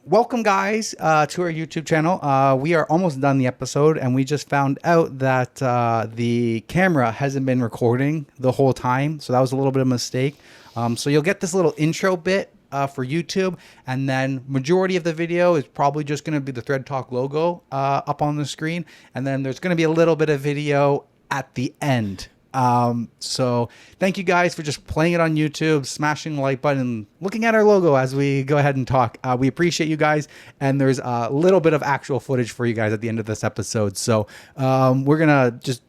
welcome guys to our YouTube channel. We are almost done the episode, and we just found out that the camera hasn't been recording the whole time, so that was a little bit of a mistake. So you'll get this little intro bit for YouTube, and then majority of the video is probably just going to be the ThreadTalk logo up on the screen, and then there's going to be a little bit of video at the end. So thank you guys for just playing it on YouTube, smashing the like button, looking at our logo as we go ahead and talk. We appreciate you guys, and there's a little bit of actual footage for you guys at the end of this episode. So we're gonna just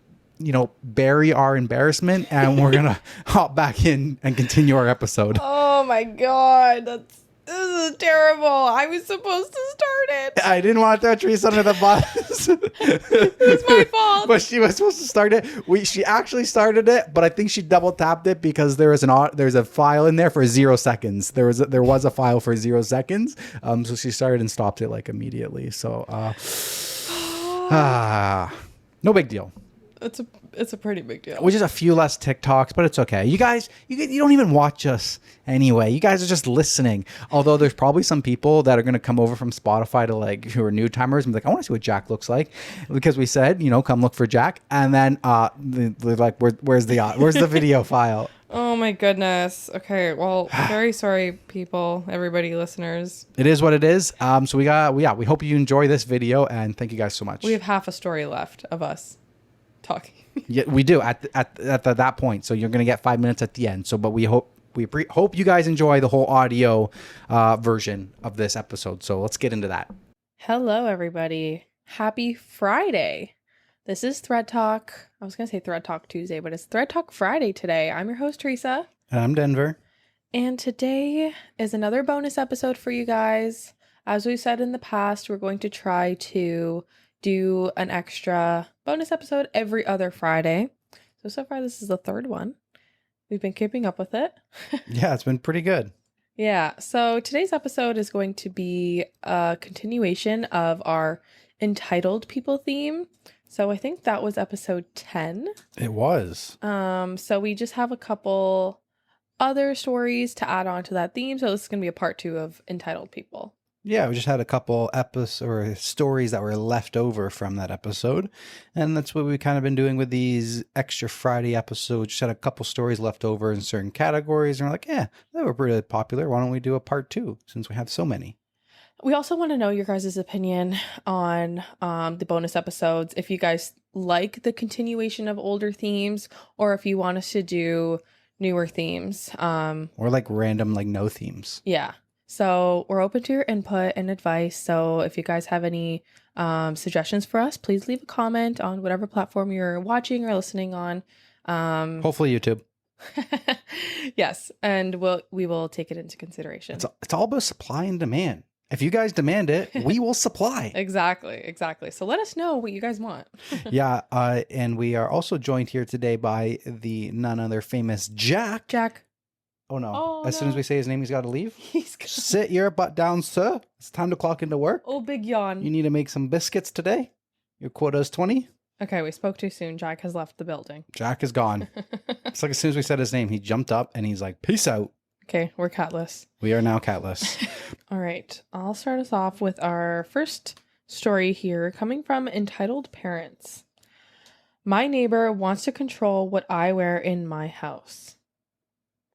bury our embarrassment, and we're gonna hop back in and continue our episode. Oh my god, this is terrible. I was supposed to start it. I didn't want to throw Teresa under the bus. It's my fault. But she was supposed to start it. She actually started it, but I think she double tapped it because there's a file in there for 0 seconds. There was a file for 0 seconds. So she started and stopped it like immediately. So no big deal. It's a pretty big deal. Which is a few less TikToks, but it's okay. You guys, you don't even watch us anyway. You guys are just listening. Although there's probably some people that are going to come over from Spotify to who are new timers and be like, I want to see what Jack looks like, because we said, come look for Jack, and then they're like, where's the video file? Oh my goodness. Okay, well, very sorry, people, everybody, listeners. It is what it is. So we hope you enjoy this video, and thank you guys so much. We have half a story left of us talking. Yeah, we do at that point. So you're gonna get 5 minutes at the end. So, but we hope you guys enjoy the whole audio version of this episode. So let's get into that. Hello, everybody. Happy Friday. This is Thread Talk. I was gonna say Thread Talk Tuesday, but it's Thread Talk Friday today. I'm your host, Teresa. And I'm Denver. And today is another bonus episode for you guys. As we said in the past, we're going to try to do an extra bonus episode every other Friday. So far this is the third one. We've been keeping up with it. Yeah, it's been pretty good. Yeah, so today's episode is going to be a continuation of our entitled people theme. So I think that was episode 10. It was. So we just have a couple other stories to add on to that theme. So this is going to be a part 2 of entitled people. Yeah, we just had a couple episodes or stories that were left over from that episode. And that's what we've kind of been doing with these extra Friday episodes. Just had a couple stories left over in certain categories. And we're like, yeah, they were pretty popular. Why don't we do a part 2 since we have so many? We also want to know your guys' opinion on the bonus episodes. If you guys like the continuation of older themes, or if you want us to do newer themes. Or like random, no themes. Yeah. So we're open to your input and advice. So if you guys have any suggestions for us, please leave a comment on whatever platform you're watching or listening on. Hopefully YouTube. Yes. And we will take it into consideration. It's all about supply and demand. If you guys demand it, we will supply. Exactly. So let us know what you guys want. Yeah. And we are also joined here today by the none other famous Jack. Oh no. As soon as we say his name, he's got to leave. Sit your butt down, sir. It's time to clock into work. Oh, big yawn. You need to make some biscuits today. Your quota is 20. Okay, we spoke too soon. Jack has left the building. Jack is gone. It's like as soon as we said his name, he jumped up and he's like, peace out. Okay, we're catless. We are now catless. All right, I'll start us off with our first story here, coming from Entitled Parents. My neighbor wants to control what I wear in my house.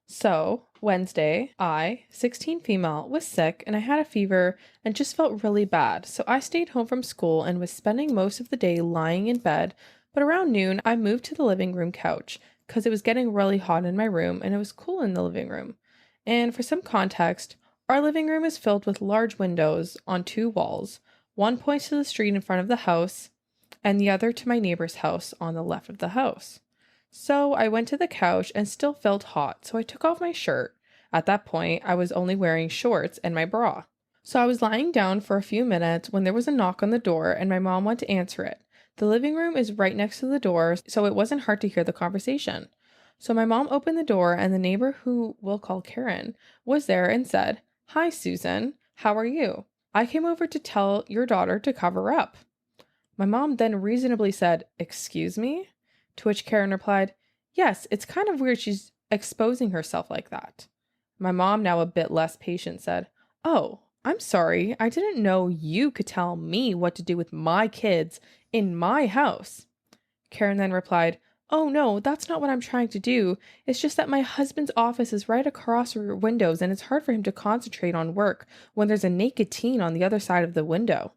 So, Wednesday, I, 16 female, was sick and I had a fever and just felt really bad. So I stayed home from school and was spending most of the day lying in bed. But around noon, I moved to the living room couch because it was getting really hot in my room and it was cool in the living room. And for some context, our living room is filled with large windows on 2 walls. One points to the street in front of the house and the other to my neighbor's house on the left of the house. So I went to the couch and still felt hot, so I took off my shirt. At that point, I was only wearing shorts and my bra. So I was lying down for a few minutes when there was a knock on the door and my mom went to answer it. The living room is right next to the door, so it wasn't hard to hear the conversation. So my mom opened the door and the neighbor, who we'll call Karen, was there and said, "Hi, Susan. How are you? I came over to tell your daughter to cover up." My mom then reasonably said, "Excuse me?" To which Karen replied, "Yes, it's kind of weird she's exposing herself like that." My mom, now a bit less patient, said, "Oh, I'm sorry, I didn't know you could tell me what to do with my kids in my house. Karen then replied, oh no, that's not what I'm trying to do. It's just that my husband's office is right across your windows and it's hard for him to concentrate on work when there's a naked teen on the other side of the window.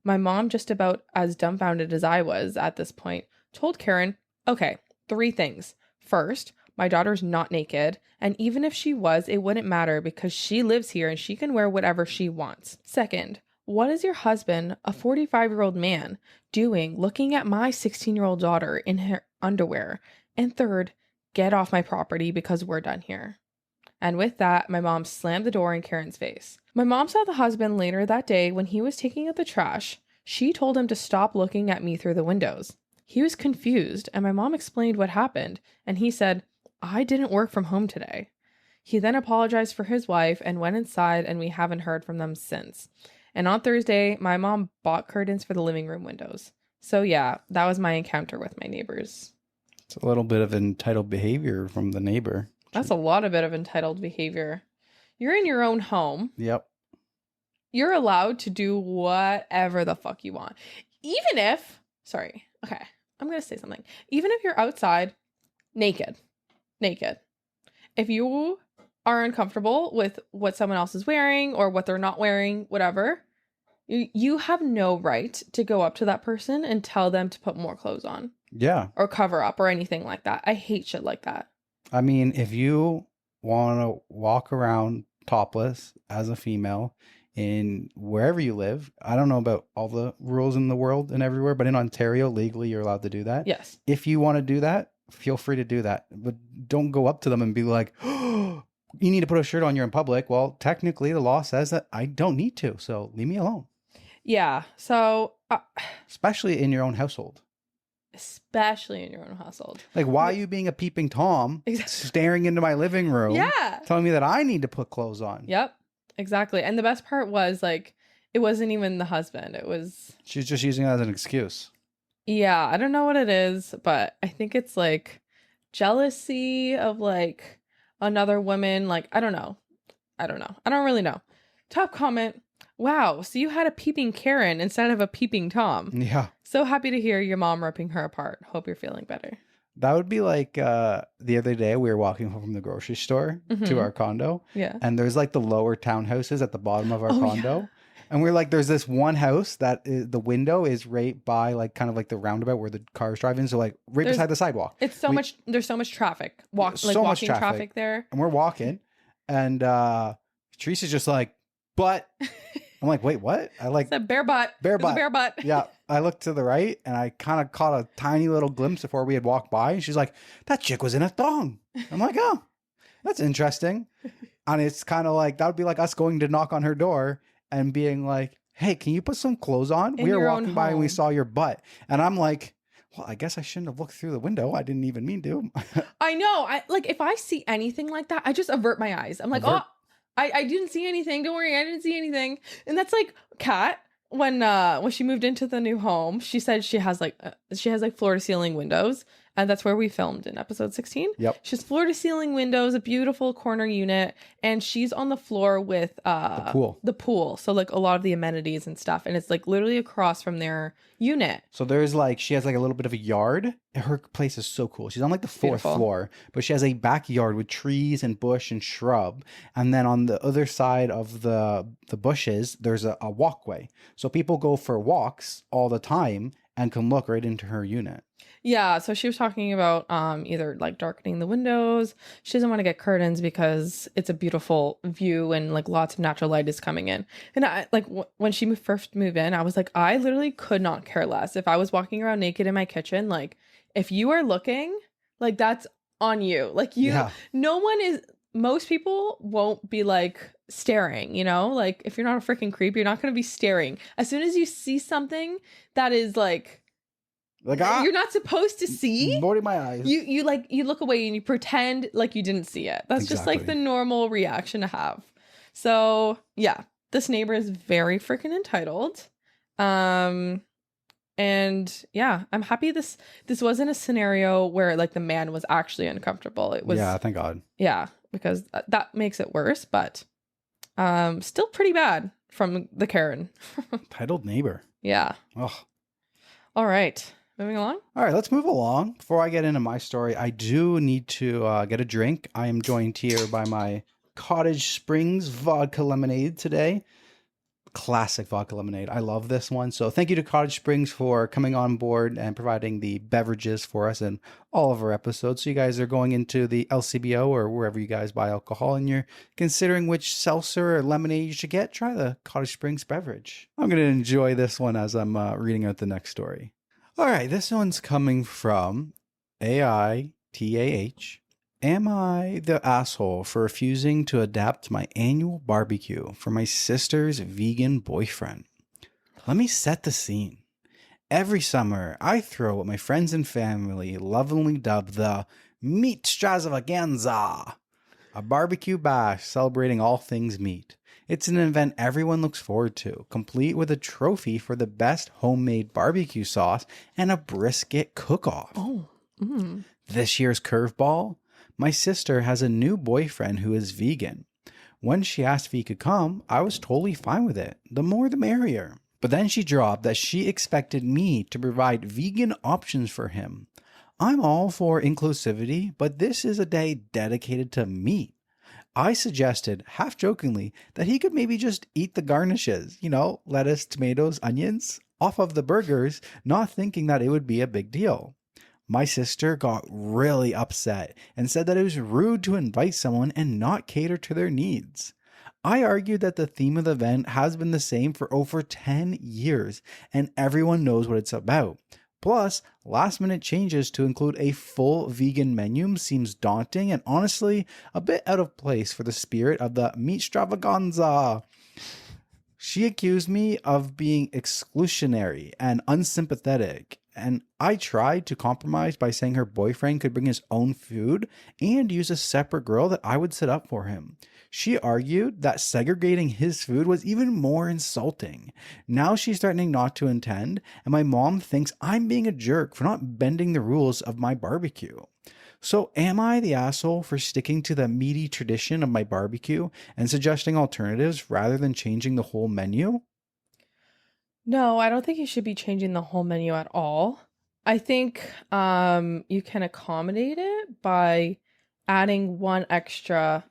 My mom, just about as dumbfounded as I was at this point, told Karen, okay, 3 things. First, my daughter's not naked, and even if she was, it wouldn't matter because she lives here and she can wear whatever she wants. Second, what is your husband, a 45-year-old man, doing looking at my 16-year-old daughter in her underwear? And third, get off my property because we're done here. And with that, my mom slammed the door in Karen's face. My mom saw the husband later that day when he was taking out the trash. She told him to stop looking at me through the windows. He was confused, and my mom explained what happened, and he said, I didn't work from home today. He then apologized for his wife and went inside, and we haven't heard from them since. And on Thursday, my mom bought curtains for the living room windows. So yeah, that was my encounter with my neighbors. It's a little bit of entitled behavior from the neighbor. That's a lot of bit of entitled behavior. You're in your own home. Yep. You're allowed to do whatever the fuck you want. Even if, sorry, okay, I'm going to say something. Even if you're outside naked. If you are uncomfortable with what someone else is wearing or what they're not wearing, whatever, you have no right to go up to that person and tell them to put more clothes on. Yeah. Or cover up or anything like that. I hate shit like that. I mean, if you want to walk around topless as a female in wherever you live, I don't know about all the rules in the world and everywhere, but in Ontario, legally, you're allowed to do that. Yes. If you want to do that, feel free to do that. But don't go up to them and be like, oh, you need to put a shirt on, you're in public. Well, technically, the law says that I don't need to. So leave me alone. Yeah. So. Especially in your own household. Especially in your own household. Like, why are you being a peeping Tom, staring into my living room, telling me that I need to put clothes on? Yep, exactly. And the best part was, like, it wasn't even the husband. It was... She's just using it as an excuse. Yeah, I don't know what it is, but I think it's, like, jealousy of, like, another woman. Like, I don't know. I don't really know. Top comment. Wow, so you had a peeping Karen instead of a peeping Tom. Yeah. So happy to hear your mom ripping her apart. Hope you're feeling better. That would be like the other day we were walking home from the grocery store to our condo. Yeah. And there's like the lower townhouses at the bottom of our condo. Yeah. And we're like, there's this one house that the window is right by like kind of like the roundabout where the cars drive in. So like beside the sidewalk. It's so much. There's so much traffic. So walking traffic there. And we're walking. And Teresa's just like, but... I'm like, wait, what? I like... It's a bare butt. Bare butt. Bare butt. Yeah. I looked to the right and I kind of caught a tiny little glimpse before we had walked by. And she's like, that chick was in a thong. I'm like, oh, that's interesting. And it's kind of like, that would be like us going to knock on her door and being like, hey, can you put some clothes on? We were walking by and we saw your butt. And I'm like, well, I guess I shouldn't have looked through the window. I didn't even mean to. I know. If I see anything like that, I just avert my eyes. I'm like, I didn't see anything. Don't worry, I didn't see anything. And that's like Kat, when she moved into the new home, she said she has floor to ceiling windows, and that's where we filmed in episode 16. Yep. She has floor to ceiling windows, a beautiful corner unit, and she's on the floor with the pool. So like a lot of the amenities and stuff, and it's like literally across from their unit. So there's like, she has like a little bit of a yard. Her place is so cool. She's on like the fourth floor, but she has a backyard with trees and bush and shrub. And then on the other side of the bushes, there's a walkway. So people go for walks all the time and can look right into her unit. Yeah, so she was talking about either like darkening the windows. She doesn't want to get curtains because it's a beautiful view and like lots of natural light is coming in. And I when she first moved in, I was like, I literally could not care less if I was walking around naked in my kitchen. Like, if you are looking, like, that's on you. Like, most people won't be like staring, you know? Like, if you're not a freaking creep, you're not going to be staring. As soon as you see something that is like you're not supposed to see, Lordy my eyes. You look away and you pretend like you didn't see it. That's just like the normal reaction to have. So yeah, this neighbor is very freaking entitled. And yeah, I'm happy this wasn't a scenario where like the man was actually uncomfortable. It was, yeah, thank God. Yeah, because that makes it worse. But Still pretty bad from the Karen. Titled neighbor. Yeah. Oh. All right. Moving along. All right, let's move along. Before I get into my story, I do need to get a drink. I am joined here by my Cottage Springs vodka lemonade today. Classic vodka lemonade. I love this one. So thank you to Cottage Springs for coming on board and providing the beverages for us in all of our episodes. So you guys are going into the LCBO or wherever you guys buy alcohol and you're considering which seltzer or lemonade you should get, try the Cottage Springs beverage. I'm going to enjoy this one as I'm reading out the next story. All right, this one's coming from AITAH. Am I the asshole for refusing to adapt my annual barbecue for my sister's vegan boyfriend? Let me set the scene. Every summer, I throw what my friends and family lovingly dub the Meat Stravaganza, a barbecue bash celebrating all things meat. It's an event everyone looks forward to, complete with a trophy for the best homemade barbecue sauce and a brisket cook-off. This year's curveball? My sister has a new boyfriend who is vegan. When she asked if he could come, I was totally fine with it. The more the merrier. But then she dropped that she expected me to provide vegan options for him. I'm all for inclusivity, but this is a day dedicated to meat. I suggested, half jokingly, that he could maybe just eat the garnishes, lettuce, tomatoes, onions, off of the burgers, not thinking that it would be a big deal. My sister got really upset and said that it was rude to invite someone and not cater to their needs. I argued that the theme of the event has been the same for over 10 years and everyone knows what it's about. Plus, last minute changes to include a full vegan menu seems daunting and honestly a bit out of place for the spirit of the meat stravaganza. She accused me of being exclusionary and unsympathetic, and I tried to compromise by saying her boyfriend could bring his own food and use a separate grill that I would set up for him. She argued that segregating his food was even more insulting. Now she's threatening not to attend, and my mom thinks I'm being a jerk for not bending the rules of my barbecue. So am I the asshole for sticking to the meaty tradition of my barbecue and suggesting alternatives rather than changing the whole menu? No, I don't think you should be changing the whole menu at all. I think you can accommodate it by adding one extra,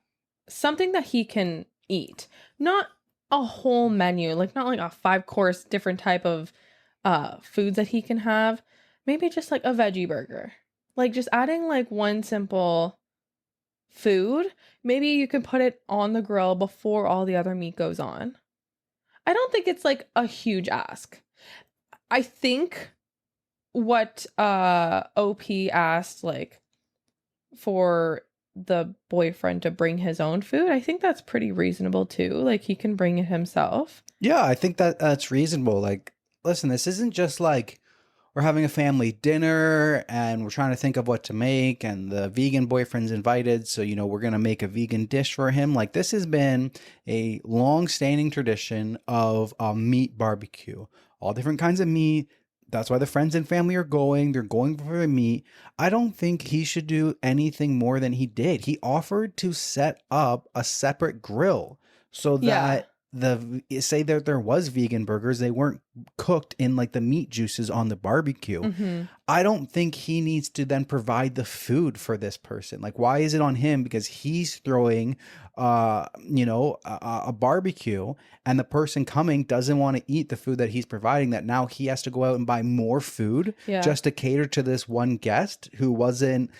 something that he can eat. Not a whole menu, not like a 5-course different type of foods that he can have. Maybe just like a veggie burger. Just adding one simple food. Maybe you can put it on the grill before all the other meat goes on. I don't think it's a huge ask. I think what OP asked for the boyfriend to bring his own food, I think that's pretty reasonable too. He can bring it himself. Yeah, I think that's reasonable. Listen, this isn't just we're having a family dinner and we're trying to think of what to make and the vegan boyfriend's invited. So, we're going to make a vegan dish for him. This has been a long-standing tradition of a meat barbecue. All different kinds of meat. That's why the friends and family are going. They're going for the meat. I don't think he should do anything more than he did. He offered to set up a separate grill so that say that there was vegan burgers, they weren't cooked in the meat juices on the barbecue. Mm-hmm. I don't think he needs to then provide the food for this person. Why is it on him? Because he's throwing a barbecue and the person coming doesn't want to eat the food that he's providing, that now he has to go out and buy more food just to cater to this one guest who wasn't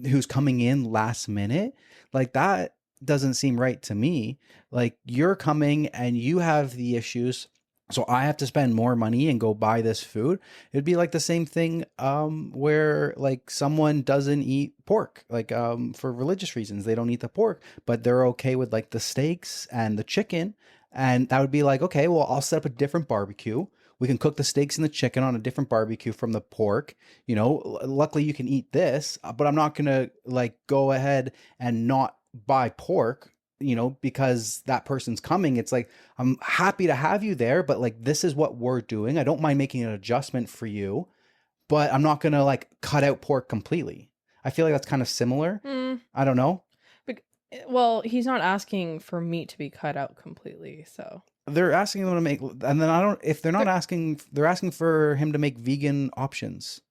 who's coming in last minute. That doesn't seem right to me. You're coming and you have the issues, so I have to spend more money and go buy this food. It'd be the same thing where someone doesn't eat pork for religious reasons. They don't eat the pork, but they're okay with the steaks and the chicken, and that would be okay, well, I'll set up a different barbecue. We can cook the steaks and the chicken on a different barbecue from the pork. Luckily you can eat this, but I'm not gonna go ahead and not buy pork, because that person's coming. It's I'm happy to have you there, but this is what we're doing. I don't mind making an adjustment for you, but I'm not gonna cut out pork completely. I feel that's kind of similar. I don't know. Well, he's not asking for meat to be cut out completely, so. They're asking them to make, and then I don't, if they're not asking, they're asking for him to make vegan options.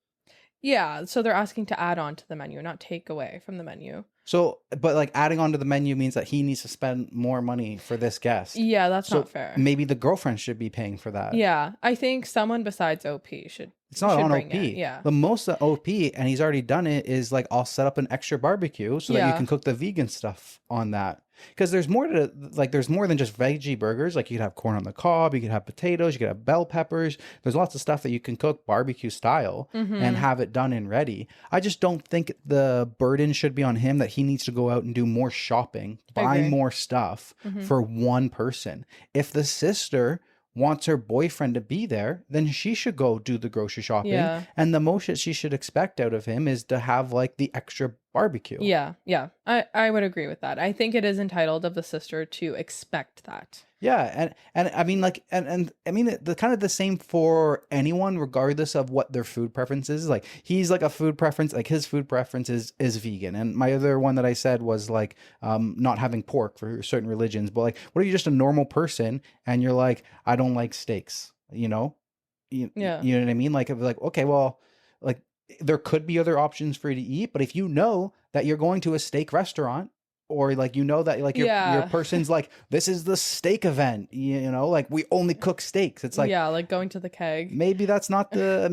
Yeah, so they're asking to add on to the menu, not take away from the menu. So, but like adding onto the menu means that he needs to spend more money for this guest. Yeah, that's So not fair. maybe the girlfriend should be paying for that. Yeah, I think someone besides OP should. It's not should on bring OP. it, yeah. The most that OP, and he's already done it, is like, I'll set up an extra barbecue so that you Yeah. can cook the vegan stuff on that. Because there's more to, like, there's more than just veggie burgers. Like, you could have corn on the cob, you could have potatoes, you could have bell peppers. There's lots of stuff that you can cook barbecue style and have it done and ready. I just don't think the burden should be on him that he needs to go out and do more shopping, buy agree. more stuff for one person. If the sister wants her boyfriend to be there, then she should go do the grocery shopping. Yeah. And the most that she should expect out of him is to have like the extra barbecue. Yeah, I would agree with that. I think it is entitled of the sister to expect that. Yeah, and I mean, like, and I mean the kind of the same for anyone, regardless of what their food preference is. Like, he's like a food preference, like his food preference is vegan. And my other one that I said was like not having pork for certain religions. But like, what if you're just a normal person and you're like, I don't like steaks, you know? Yeah. You know what I mean? Like, okay, well, like, there could be other options for you to eat, but if you know that you're going to a steak restaurant, or like, you know that like your person's like, this is the steak event, you know, like, we only cook steaks. It's like, yeah, like going to the keg. maybe that's not the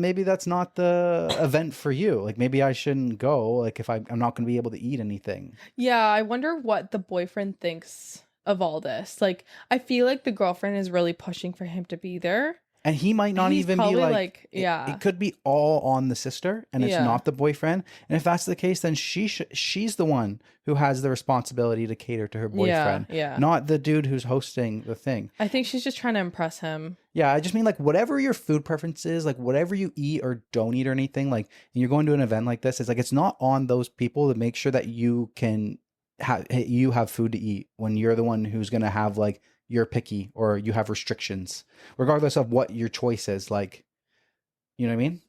event for you. Like, maybe I shouldn't go. Like, if I'm not going to be able to eat anything. Yeah, I wonder what the boyfriend thinks of all this. Like, I feel like the girlfriend is really pushing for him to be there. And he might not He's even be probably like, yeah. It could be all on the sister, and it's Yeah. not the boyfriend. And if that's the case, then she's the one who has the responsibility to cater to her boyfriend, Yeah. not the dude who's hosting the thing. I think she's just trying to impress him. Yeah, I just mean, like, whatever your food preference is, like, whatever you eat or don't eat or anything, like, and you're going to an event like this, it's like, it's not on those people to make sure that you can have food to eat when you're the one who's going to have, like, you're picky or you have restrictions, regardless of what your choice is. Like, you know what I mean?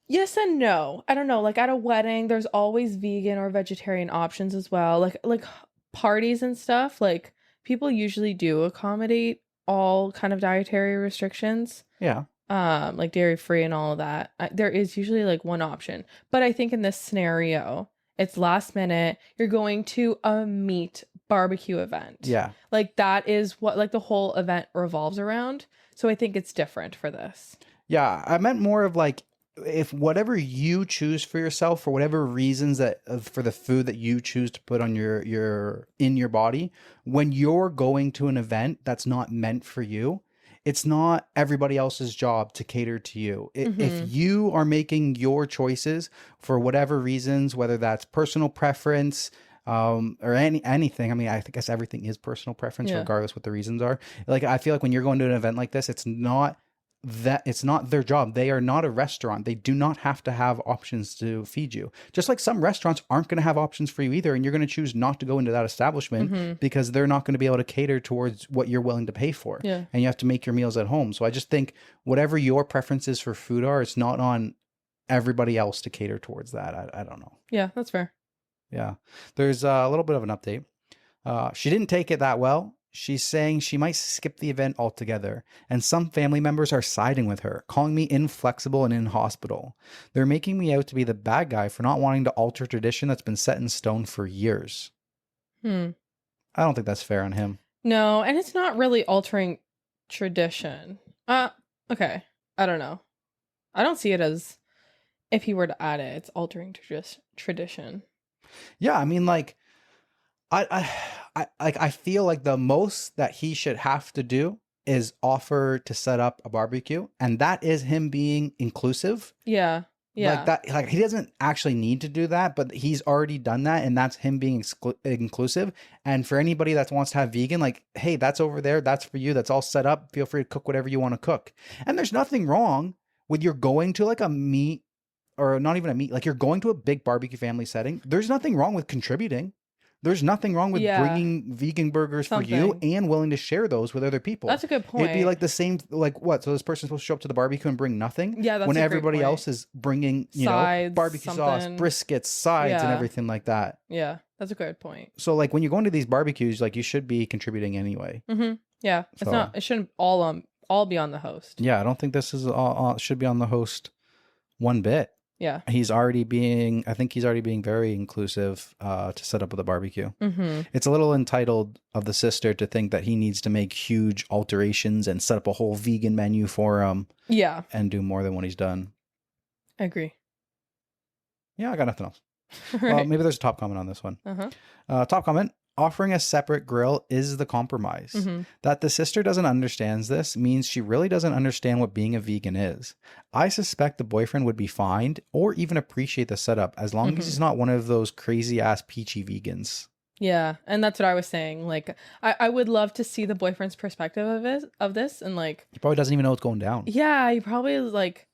Yes and no. I don't know. Like, at a wedding, there's always vegan or vegetarian options as well. Like parties and stuff. Like, people usually do accommodate all kind of dietary restrictions. Yeah. Like dairy free and all of that. There is usually like one option. But I think in this scenario, it's last minute. You're going to a meat barbecue event. Yeah. Like, that is what like the whole event revolves around. So I think it's different for this. Yeah. I meant more of like, if whatever you choose for yourself, for whatever reasons that for the food that you choose to put on your in your body, when you're going to an event that's not meant for you, it's not everybody else's job to cater to you. If you are making your choices for whatever reasons, whether that's personal preference, or anything. I mean, I guess everything is personal preference, regardless what the reasons are. Like, I feel like when you're going to an event like this, it's not their job. They are not a restaurant. They do not have to have options to feed you. Just like some restaurants aren't going to have options for you either, and you're going to choose not to go into that establishment because they're not going to be able to cater towards what you're willing to pay for. Yeah. And you have to make your meals at home. So I just think whatever your preferences for food are, it's not on everybody else to cater towards that. I don't know. Yeah, that's fair. Yeah. There's a little bit of an update. She didn't take it that well. She's saying she might skip the event altogether, and some family members are siding with her, calling me inflexible and in hospital. They're making me out to be the bad guy for not wanting to alter tradition that's been set in stone for years. I don't think that's fair on him. No, and it's not really altering tradition. Okay. I don't know. I don't see it as, if he were to add it, it's altering tradition. Yeah, I mean, like, I feel like the most that he should have to do is offer to set up a barbecue, and that is him being inclusive. Yeah. Yeah. Like that, like, he doesn't actually need to do that, but he's already done that, and that's him being inclusive. And for anybody that wants to have vegan, like, hey, that's over there, that's for you, that's all set up. Feel free to cook whatever you want to cook. And there's nothing wrong with you're going to like a meat, or not even a meat, like you're going to a big barbecue family setting. There's nothing wrong with contributing. There's nothing wrong with Yeah. bringing vegan burgers for you Something. and willing to share those with other people. That's a good point. It'd be like the same, like what? So this person's supposed to show up to the barbecue and bring nothing? Yeah, that's when a great everybody point. else is bringing, you know, Sides, barbecue sauce, something. briskets, sides, and Yeah. everything like that. Yeah, that's a good point. So like when you go into these barbecues, like you should be contributing anyway. Mm-hmm. Yeah, it's So- not. It shouldn't all be on the host. Yeah, I don't think this is should be on the host one bit. Yeah. I think he's already being very inclusive to set up with a barbecue. Mm-hmm. It's a little entitled of the sister to think that he needs to make huge alterations and set up a whole vegan menu for him Yeah, and do more than what he's done. I agree. Yeah, I got nothing else. Right. Maybe there's a top comment on this one. Uh-huh. Top comment: offering a separate grill is the compromise. Mm-hmm. That the sister doesn't understand this means she really doesn't understand what being a vegan is. I suspect the boyfriend would be fine or even appreciate the setup as long Mm-hmm. as he's not one of those crazy ass peachy vegans. Yeah, and that's what I was saying. Like, I would love to see the boyfriend's perspective of this, and like, He probably doesn't even know what's going down. yeah, he probably is like,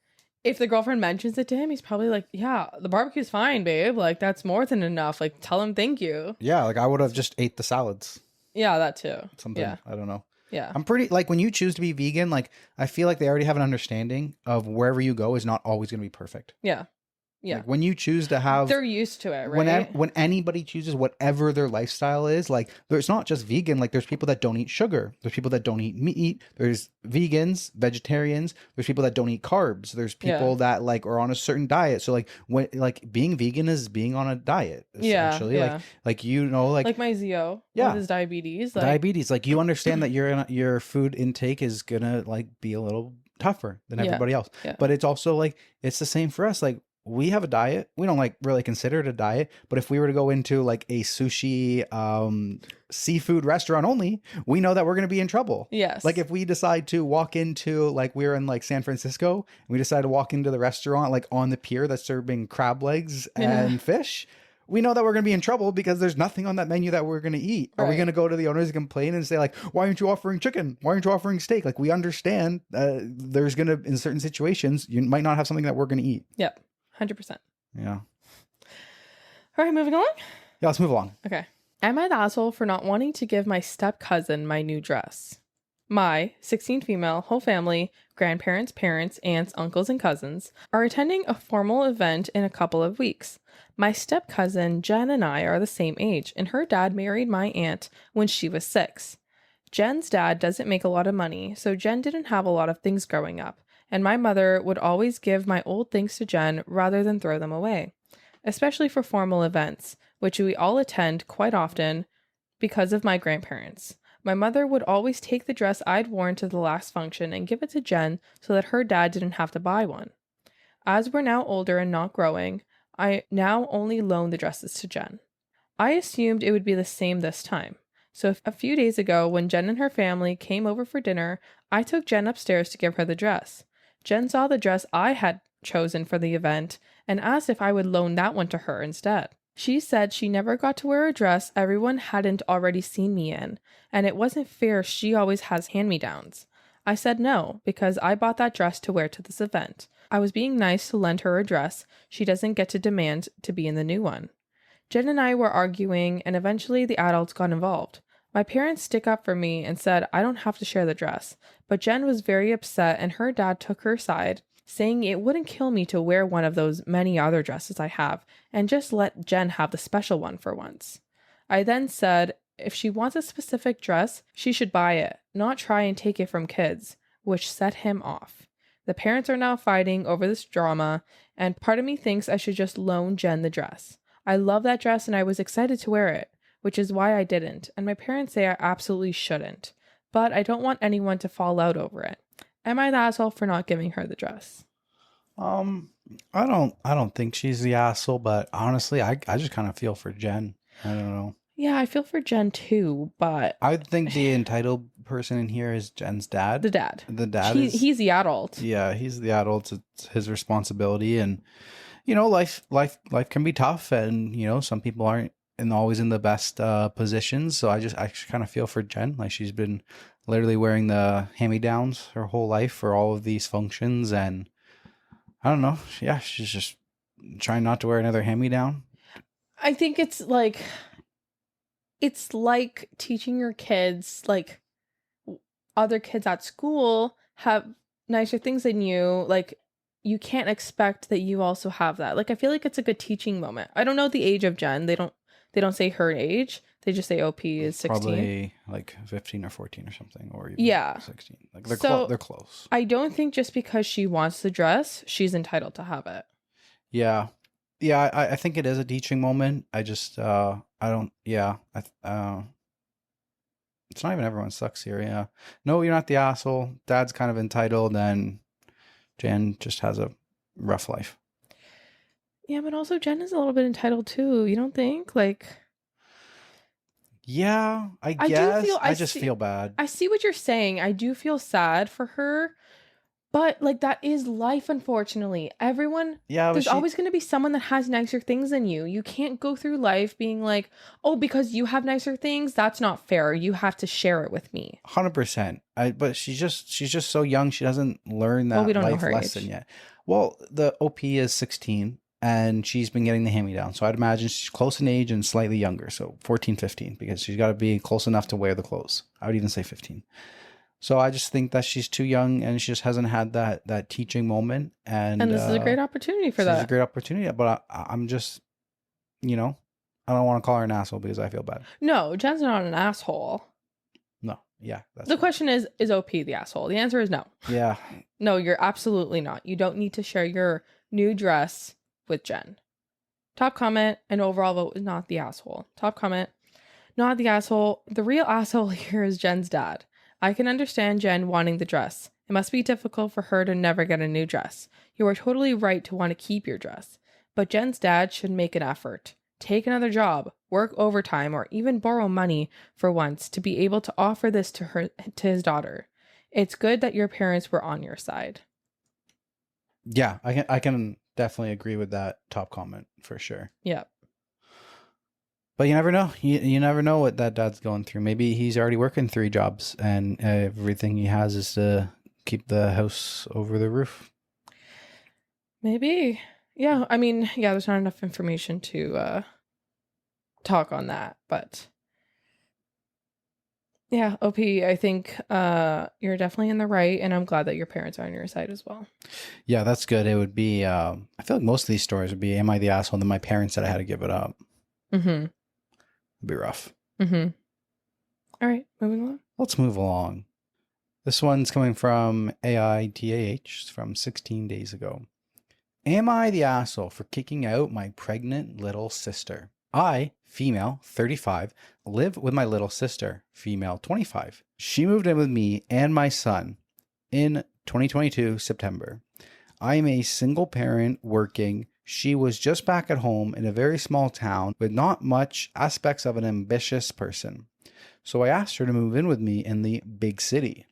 if the girlfriend mentions it to him, he's probably like, yeah, the barbecue's fine, babe. Like, that's more than enough. Like, tell him thank you. Yeah, like I would have just ate the salads. Yeah, that too. Something. Yeah, I don't know. yeah, I'm pretty like when you choose to be vegan, like I feel like they already have an understanding of wherever you go is not always going to be perfect. yeah, yeah. Like when you choose to have They're used to it, right? when anybody chooses whatever their lifestyle is, like there's not just vegan, like there's people that don't eat sugar, there's people that don't eat meat, there's vegans, vegetarians, there's people that don't eat carbs, there's people Yeah. that like are on a certain diet. So like when like being vegan is being on a diet essentially. Yeah. Like you know like Like my Zio Yeah. with his diabetes. Like, diabetes, like you understand that your food intake is gonna like be a little tougher than Yeah. everybody else. Yeah. But it's also like it's the same for us. Like we have a diet. We don't like really consider it a diet, but if we were to go into like a sushi seafood restaurant only, we know that we're going to be in trouble. yes. Like if we decide to walk into like we're in like San Francisco and we decide to walk into the restaurant like on the pier that's serving crab legs and fish, we know that we're going to be in trouble because there's nothing on that menu that we're going to eat. Are we Right. going to go to the owners and complain and say like, why aren't you offering chicken? Why aren't you offering steak? Like we understand there's going to, in certain situations, you might not have something that we're going to eat. Yep. 100%. Yeah. All right, moving along. Yeah, let's move along. Okay. Am I the asshole for not wanting to give my step cousin my new dress? My 16 female, whole family, grandparents, parents, aunts, uncles, and cousins are attending a formal event in a couple of weeks. My step cousin Jen and I are the same age, and her dad married my aunt when she was 6. Jen's dad doesn't make a lot of money, so Jen didn't have a lot of things growing up, and my mother would always give my old things to Jen rather than throw them away, especially for formal events, which we all attend quite often because of my grandparents. My mother would always take the dress I'd worn to the last function and give it to Jen so that her dad didn't have to buy one. As we're now older and not growing, I now only loan the dresses to Jen. I assumed it would be the same this time. So a few days ago, when Jen and her family came over for dinner, I took Jen upstairs to give her the dress. Jen saw the dress I had chosen for the event and asked if I would loan that one to her instead. She said she never got to wear a dress everyone hadn't already seen me in, and it wasn't fair she always has hand-me-downs. I said no, because I bought that dress to wear to this event. I was being nice to lend her a dress she doesn't get to demand to be in the new one. Jen and I were arguing, and eventually the adults got involved. My parents stick up for me and said I don't have to share the dress, but Jen was very upset and her dad took her side, saying it wouldn't kill me to wear one of those many other dresses I have, and just let Jen have the special one for once. I then said if she wants a specific dress, she should buy it, not try and take it from kids, which set him off. The parents are now fighting over this drama, and part of me thinks I should just loan Jen the dress. I love that dress and I was excited to wear it, which is why I didn't, and my parents say I absolutely shouldn't. But I don't want anyone to fall out over it. Am I the asshole for not giving her the dress? I don't think she's the asshole, but honestly, I just kind of feel for Jen. I don't know. Yeah, I feel for Jen too, but I would think the entitled person in here is Jen's dad. the dad. The dad is, He's the adult. yeah, he's the adult. It's his responsibility, and you know, life can be tough, and you know, some people aren't always in the best positions. So I just kind of feel for Jen. Like she's been literally wearing the hand-me-downs her whole life for all of these functions, and I don't know. Yeah, she's just trying not to wear another hand-me-down. I think it's like it's like teaching your kids, like other kids at school have nicer things than you. Like, you can't expect that you also have that. Like, I feel like it's a good teaching moment. I don't know the age of Jen. They don't say her age. They just say OP is 16. Probably like 15 or 14 or something, or even Yeah. 16. Like they're So they're close. I don't think just because she wants the dress, she's entitled to have it. Yeah. Yeah, I think it is a teaching moment. I just I don't yeah. It's not even everyone sucks here, yeah. No, you're not the asshole. Dad's kind of entitled and Jan just has a rough life. Yeah, but also Jen is a little bit entitled too. You don't think? Like, Yeah, I I do guess. feel I just feel bad. I see what you're saying. I do feel sad for her, but like that is life, unfortunately. Everyone, Yeah, but there's always going to be someone that has nicer things than you. You can't go through life being like, "Oh, because you have nicer things, that's not fair. You have to share it with me." 100%. But she's just so young. She doesn't learn Well, that we don't know life her lesson age. yet. Well, the OP is 16 and she's been getting the hand-me-down. So I'd imagine she's close in age and slightly younger. So 14, 15, because she's got to be close enough to wear the clothes. I would even say 15. So I just think that she's too young and she just hasn't had that teaching moment. And And this is a great opportunity for this is a that. great opportunity. But I'm just, you know, I don't want to call her an asshole because I feel bad. No, Jen's not an asshole. No, yeah. The question is OP the asshole? The answer is no. Yeah. No, you're absolutely not. You don't need to share your new dress with Jen. Top comment and overall vote is not the asshole. Top comment, not the asshole. The real asshole here is Jen's dad. I can understand Jen wanting the dress. It must be difficult for her to never get a new dress. You are totally right to want to keep your dress. But Jen's dad should make an effort. Take another job, work overtime, or even borrow money for once to be able to offer this to his daughter. It's good that your parents were on your side. Yeah, I can definitely agree with that top comment for sure. Yep. But you never know. You never know what that dad's going through. Maybe he's already working 3 jobs and everything he has is to keep the house over the roof. Maybe. Yeah, I mean, yeah, there's not enough information to talk on that, but yeah, OP, I think you're definitely in the right, and I'm glad that your parents are on your side as well. Yeah, that's good. It would be I feel like most of these stories would be am I the asshole and then my parents said I had to give it up. Mm-hmm. It'd be rough. Mm-hmm. All right, moving on. Let's move along. This one's coming from AITAH from 16 days ago. Am I the asshole for kicking out my pregnant little sister? I, female, 35, live with my little sister, female, 25. She moved in with me and my son in 2022 September. I am a single parent working. She was just back at home in a very small town with not much aspects of an ambitious person. So I asked her to move in with me in the big city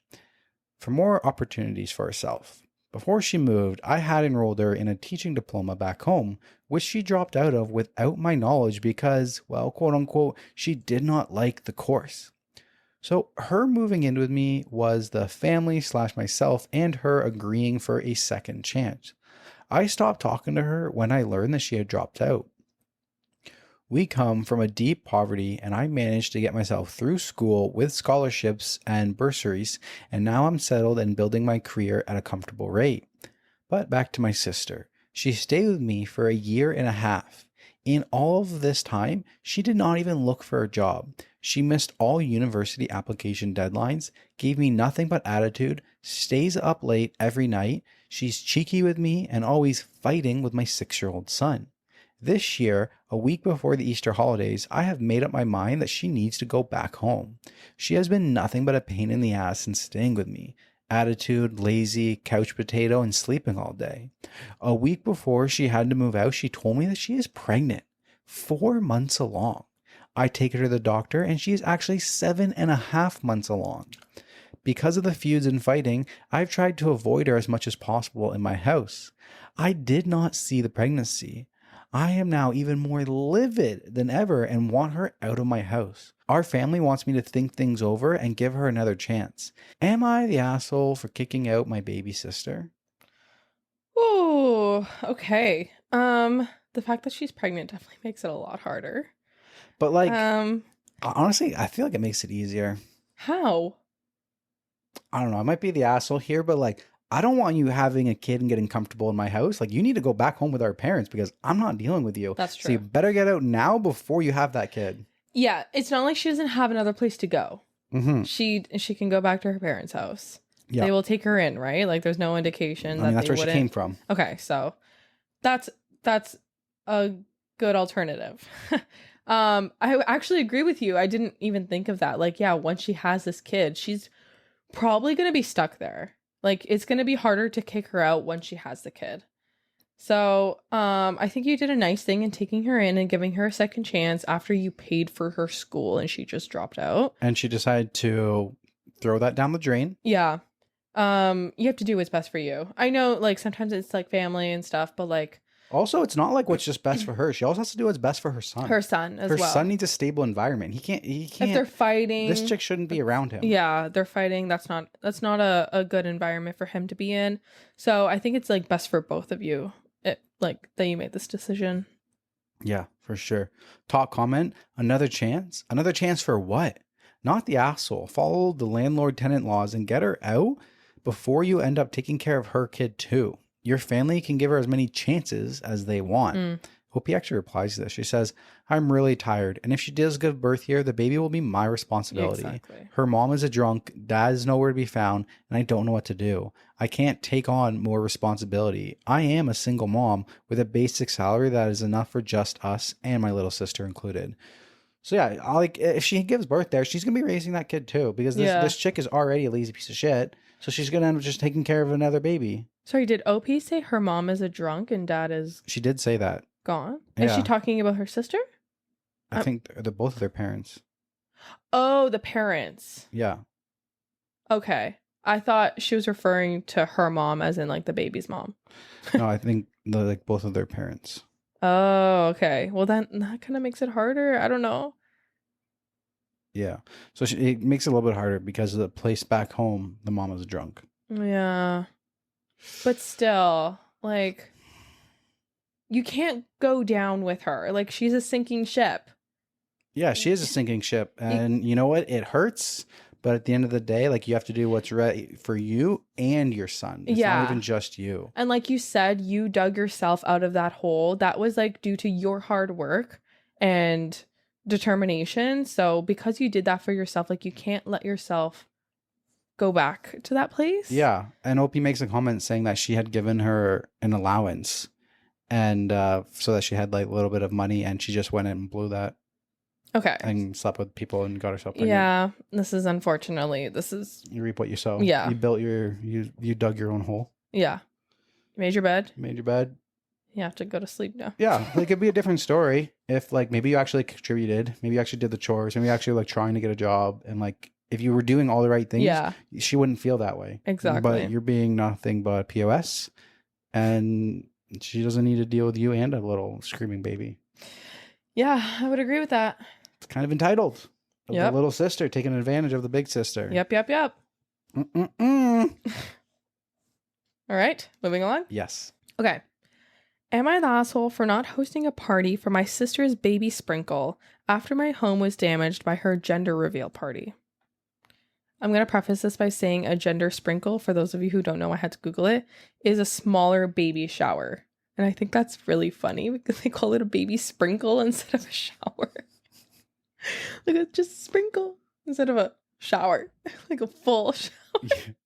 for more opportunities for herself. Before she moved, I had enrolled her in a teaching diploma back home, which she dropped out of without my knowledge because, well, quote unquote, she did not like the course. So her moving in with me was the family / myself and her agreeing for a second chance. I stopped talking to her when I learned that she had dropped out. We come from a deep poverty and I managed to get myself through school with scholarships and bursaries, and now I'm settled and building my career at a comfortable rate. But back to my sister. She stayed with me for a year and a half. In all of this time, she did not even look for a job. She missed all university application deadlines, gave me nothing but attitude, stays up late every night. She's cheeky with me and always fighting with my 6-year-old son. This year, a week before the Easter holidays, I have made up my mind that she needs to go back home. She has been nothing but a pain in the ass since staying with me. Attitude, lazy, couch potato, and sleeping all day. A week before she had to move out, she told me that she is pregnant, 4 months along. I take her to the doctor and she is actually 7.5 months along. Because of the feuds and fighting, I've tried to avoid her as much as possible in my house. I did not see the pregnancy. I am now even more livid than ever and want her out of my house. Our family wants me to think things over and give her another chance. Am I the asshole for kicking out my baby sister? Oh, okay. The fact that she's pregnant definitely makes it a lot harder. But like, Honestly, I feel like it makes it easier. How? I don't know. I might be the asshole here, but like, I don't want you having a kid and getting comfortable in my house. Like, you need to go back home with our parents because I'm not dealing with you. That's So you true. better get out now before you have that kid. Yeah, it's not like she doesn't have another place to go. Mm-hmm. She can go back to her parents' house. Yeah. They will take her in, right? Like there's no indication I mean, that that's they where wouldn't. she came from. Okay, so that's a good alternative. I actually agree with you. I didn't even think of that. Like, yeah, once she has this kid, she's probably gonna be stuck there. Like, it's gonna be harder to kick her out once she has the kid. So, I think you did a nice thing in taking her in and giving her a second chance after you paid for her school and she just dropped out. And she decided to throw that down the drain. Yeah. You have to do what's best for you. I know, like, sometimes it's like family and stuff, but like Also, it's not like what's just best for her. She also has to do what's best for her son. her son as Her well. son needs a stable environment. He can't. If they're fighting, This chick shouldn't be around him. yeah, they're fighting. That's not a good environment for him to be in. So I think it's like best for both of you. Like that you made this decision. Yeah, for sure. Top comment. Another chance. Another chance for what? Not the asshole. Follow the landlord-tenant laws and get her out before you end up taking care of her kid too. Your family can give her as many chances as they want. Hope he actually replies to this. She says, I'm really tired. And if she does give birth here, the baby will be my responsibility. Exactly. Her mom is a drunk. Dad is nowhere to be found. And I don't know what to do. I can't take on more responsibility. I am a single mom with a basic salary that is enough for just us and my little sister included. So yeah, if she gives birth there, she's going to be raising that kid too. Because this chick is already a lazy piece of shit. So she's going to end up just taking care of another baby. Sorry, did OP say her mom is a drunk and dad is She did say that. gone? Yeah. Is she talking about her sister? I think they're both of their parents. Oh, the parents. Yeah. Okay. I thought she was referring to her mom as in like the baby's mom. No, I think like both of their parents. Oh, okay. Well, then that kind of makes it harder. I don't know. Yeah. So it makes it a little bit harder because the place back home, the mom was drunk. Yeah. But still, like, you can't go down with her. Like, she's a sinking ship. Yeah, she is a sinking ship. And you know what? It hurts. But at the end of the day, like, you have to do what's right for you and your son. It's not even just you. And like you said, you dug yourself out of that hole. That was like due to your hard work and determination. So because you did that for yourself, like, you can't let yourself go back to that place. Yeah. And Opie makes a comment saying that she had given her an allowance and so that she had like a little bit of money and she just went in and blew that. Okay. And slept with people and got herself pregnant. Yeah. This is You reap what you sow. Yeah. You built you dug your own hole. Yeah. You made your bed. You made your bed. You have to go to sleep now. Yeah. Like, it'd be a different story if like maybe you actually contributed. Maybe you actually did the chores. Maybe you actually like trying to get a job. And like if you were doing all the right things, Yeah. she wouldn't feel that way. Exactly. But you're being nothing but POS. And she doesn't need to deal with you and a little screaming baby. Yeah, I would agree with that. It's kind of entitled. Of Yep. the little sister taking advantage of the big sister. Yep. Mm-mm-mm. All right, moving along. Yes. Okay. Am I the asshole for not hosting a party for my sister's baby sprinkle after my home was damaged by her gender reveal party? I'm going to preface this by saying a gender sprinkle, for those of you who don't know, I had to Google it, is a smaller baby shower. And I think that's really funny because they call it a baby sprinkle instead of a shower. Like, it's just a sprinkle instead of a shower. Like a full shower.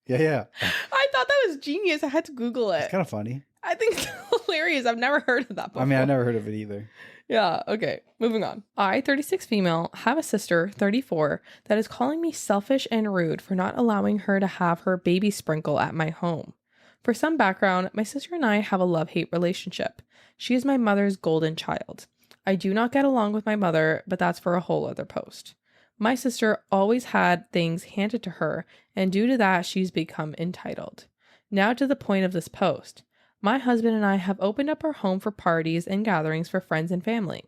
Yeah. I thought that was genius. I had to Google it. It's kind of funny. I think it's hilarious. I've never heard of that before. I mean, I never heard of it either. Yeah, okay. Moving on. I, 36 female, have a sister, 34, that is calling me selfish and rude for not allowing her to have her baby sprinkle at my home. For some background, my sister and I have a love-hate relationship. She is my mother's golden child. I do not get along with my mother, but that's for a whole other post. My sister always had things handed to her, and due to that, she's become entitled. Now to the point of this post. My husband and I have opened up our home for parties and gatherings for friends and family.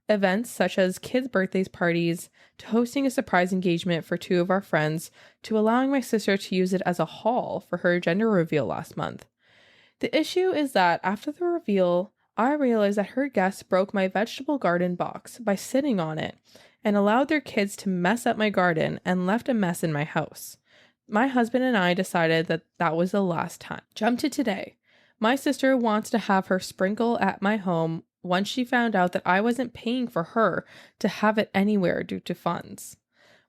Events such as kids' birthdays parties, to hosting a surprise engagement for 2 of our friends, to allowing my sister to use it as a hall for her gender reveal last month. The issue is that after the reveal, I realized that her guest broke my vegetable garden box by sitting on it, and allowed their kids to mess up my garden and left a mess in my house. My husband and I decided that that was the last time. Jump to today. My sister wants to have her sprinkle at my home once she found out that I wasn't paying for her to have it anywhere due to funds,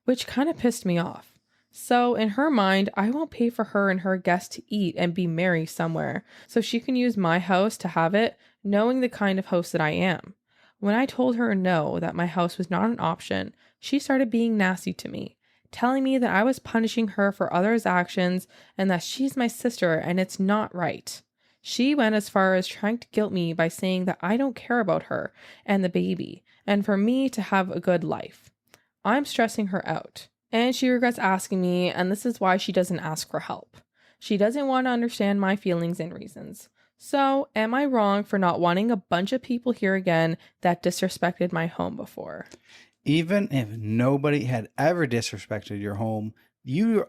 which kind of pissed me off. So in her mind, I won't pay for her and her guests to eat and be merry somewhere, so she can use my house to have it, knowing the kind of host that I am. When I told her no, that my house was not an option, she started being nasty to me, telling me that I was punishing her for others' actions and that she's my sister and it's not right. She went as far as trying to guilt me by saying that I don't care about her and the baby, and for me to have a good life. I'm stressing her out. And she regrets asking me, and this is why she doesn't ask for help. She doesn't want to understand my feelings and reasons. So, am I wrong for not wanting a bunch of people here again that disrespected my home before? Even if nobody had ever disrespected your home, you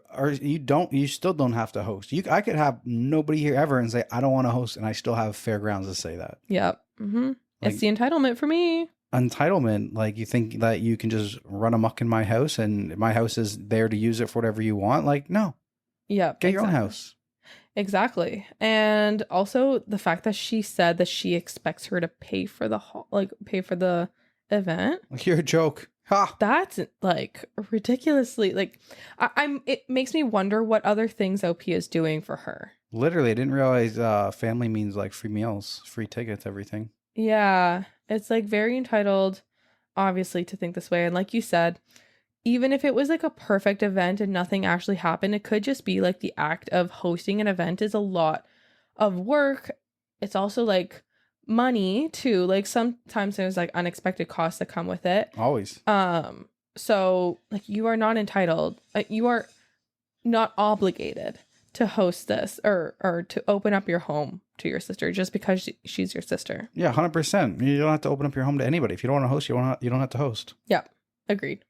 still don't have to host. I could have nobody here ever and say, I don't want to host, and I still have fair grounds to say that. Yep. It's the entitlement for me. Entitlement, like you think that you can just run amok in my house and my house is there to use it for whatever you want. Like, no. Yep. Get your own house. Exactly. And also the fact that she said that she expects her to pay for the event. Like, you're a joke. Ha! That's like ridiculously it makes me wonder what other things OP is doing for her. Literally, I didn't realize family means like free meals, free tickets, everything. Yeah, it's like very entitled, obviously, to think this way. And like you said, even if it was like a perfect event and nothing actually happened, it could just be like the act of hosting an event is a lot of work. It's also like money too. Like sometimes there's like unexpected costs that come with it. Always. So like you are not entitled. You are not obligated to host this or to open up your home to your sister just because she's your sister. Yeah, 100%. You don't have to open up your home to anybody. If you don't want to host, you don't have to host. Yeah, agreed.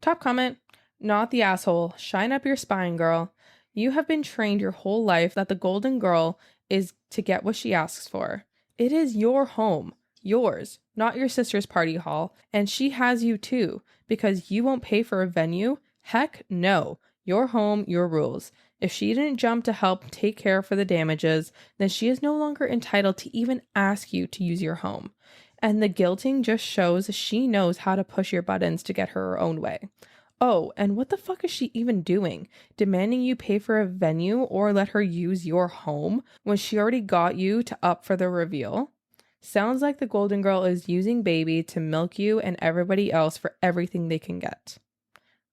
Top comment, not the asshole. Shine up your spine, girl. You have been trained your whole life that the golden girl is to get what she asks for. It is your home, yours, not your sister's party hall, and she has you too because you won't pay for a venue. Heck no. Your home, your rules. If she didn't jump to help take care for the damages, then she is no longer entitled to even ask you to use your home. And the guilting just shows she knows how to push your buttons to get her own way. Oh, and what the fuck is she even doing? Demanding you pay for a venue or let her use your home when she already got you to up for the reveal? Sounds like the golden girl is using baby to milk you and everybody else for everything they can get.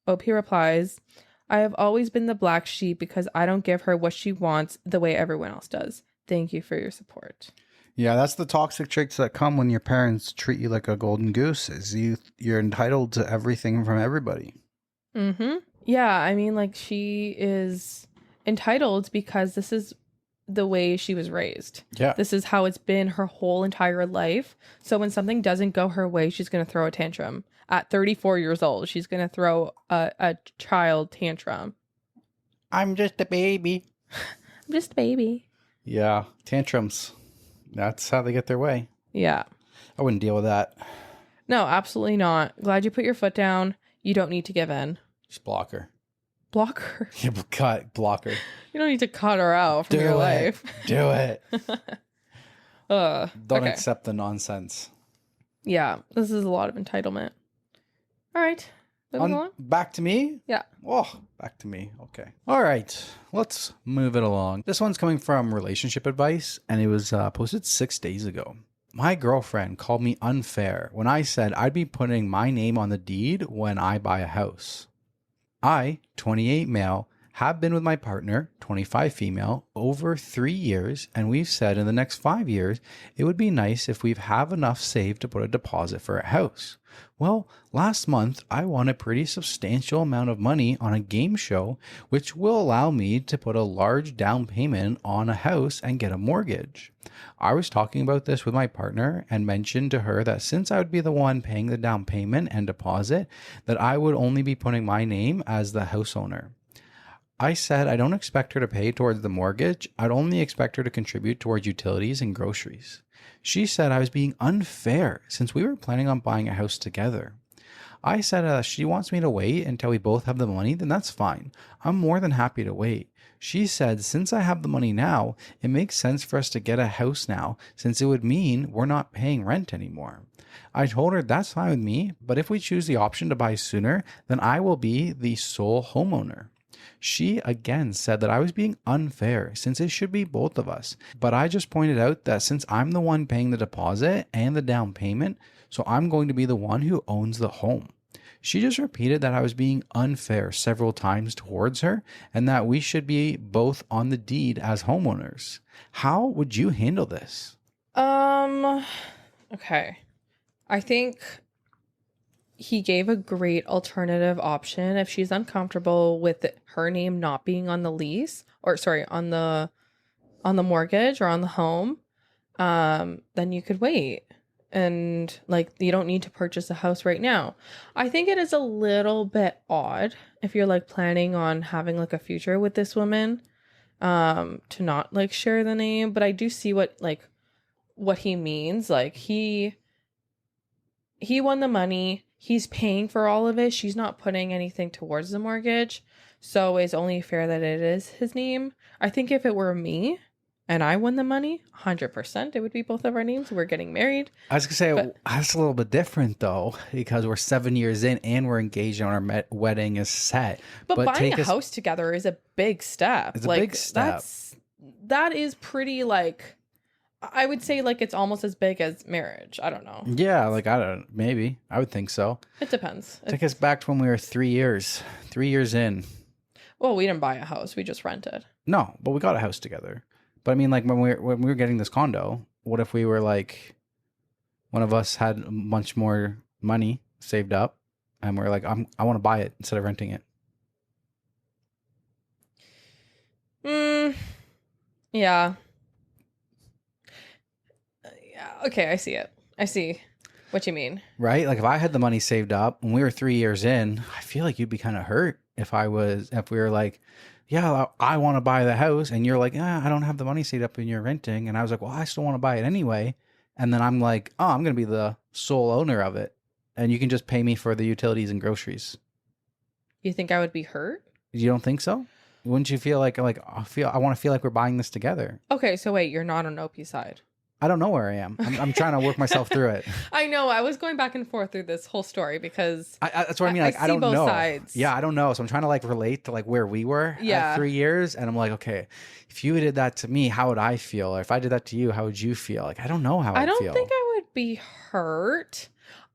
OP replies, I have always been the black sheep because I don't give her what she wants the way everyone else does. Thank you for your support. Yeah, that's the toxic traits that come when your parents treat you like a golden goose. Is you're entitled to everything from everybody. Mm-hmm. Yeah, I mean, like, she is entitled because this is the way she was raised. Yeah. This is how it's been her whole entire life. So when something doesn't go her way, she's going to throw a tantrum. At 34 years old, she's going to throw a child tantrum. I'm just a baby. I'm just a baby. Yeah, tantrums. That's how they get their way. Yeah. I wouldn't deal with that. No, absolutely not. Glad you put your foot down. You don't need to give in. Just block her. Block her. Yeah, block her. You don't need to cut her out from your life. Do it. Don't okay. accept the nonsense. Yeah, this is a lot of entitlement. All right. Moving along. Back to me? Yeah. Oh, back to me. Okay. All right. Let's move it along. This one's coming from Relationship Advice, and it was posted 6 days ago. My girlfriend called me unfair when I said I'd be putting my name on the deed when I buy a house. I, 28 male, have been with my partner, 25 female, over 3 years, and we've said in the next 5 years, it would be nice if we have enough saved to put a deposit for a house. Well, last month, I won a pretty substantial amount of money on a game show, which will allow me to put a large down payment on a house and get a mortgage. I was talking about this with my partner and mentioned to her that since I would be the one paying the down payment and deposit, that I would only be putting my name as the house owner. I said I don't expect her to pay towards the mortgage. I'd only expect her to contribute towards utilities and groceries. She said I was being unfair since we were planning on buying a house together. I said she wants me to wait until we both have the money, then that's fine. I'm more than happy to wait. She said, since I have the money now, it makes sense for us to get a house now, since it would mean we're not paying rent anymore. I told her that's fine with me, but if we choose the option to buy sooner, then I will be the sole homeowner. She again said that I was being unfair since it should be both of us, but I just pointed out that since I'm the one paying the deposit and the down payment, so I'm going to be the one who owns the home. She just repeated that I was being unfair several times towards her and that we should be both on the deed as homeowners. How would you handle this? Okay. I think he gave a great alternative option. If she's uncomfortable with her name not being on the lease, or sorry, on the mortgage or on the home, then you could wait. And like, you don't need to purchase a house right now. I think it is a little bit odd if you're like planning on having like a future with this woman, to not like share the name. But I do see what he means. Like he won the money. He's paying for all of it. She's not putting anything towards the mortgage. So it's only fair that it is his name. I think if it were me and I won the money, 100%, it would be both of our names. We're getting married. I was going to say, that's a little bit different, though, because we're 7 years in and we're engaged and our wedding is set. But buying a house together is a big step. It's a big step. That is pretty, like, I would say, like, it's almost as big as marriage. I don't know. Yeah, like, maybe. I would think so. It depends. Take us back to when we were 3 years. 3 years in. Well, we didn't buy a house. We just rented. No, but we got a house together. But I mean, like when we were getting this condo, what if we were like, one of us had much more money saved up, and we're like, I want to buy it instead of renting it. Yeah. Yeah. Okay, I see it. I see what you mean. Right? Like if I had the money saved up when we were 3 years in, I feel like you'd be kind of hurt if we were like, yeah, I want to buy the house. And you're like, I don't have the money saved up and you're renting. And I was like, well, I still want to buy it anyway. And then I'm like, oh, I'm going to be the sole owner of it. And you can just pay me for the utilities and groceries. You think I would be hurt? You don't think so? Wouldn't you feel like I want to feel like we're buying this together? Okay, so wait, you're not on OP's side. I don't know where I am. I'm trying to work myself through it. I know. I was going back and forth through this whole story because that's what I mean. Like I don't both know. Sides. Yeah, I don't know. So I'm trying to like relate to like where we were at 3 years, and I'm like, okay, if you did that to me, how would I feel? Or if I did that to you, how would you feel? Like I don't know how I'd feel. I don't think I would be hurt.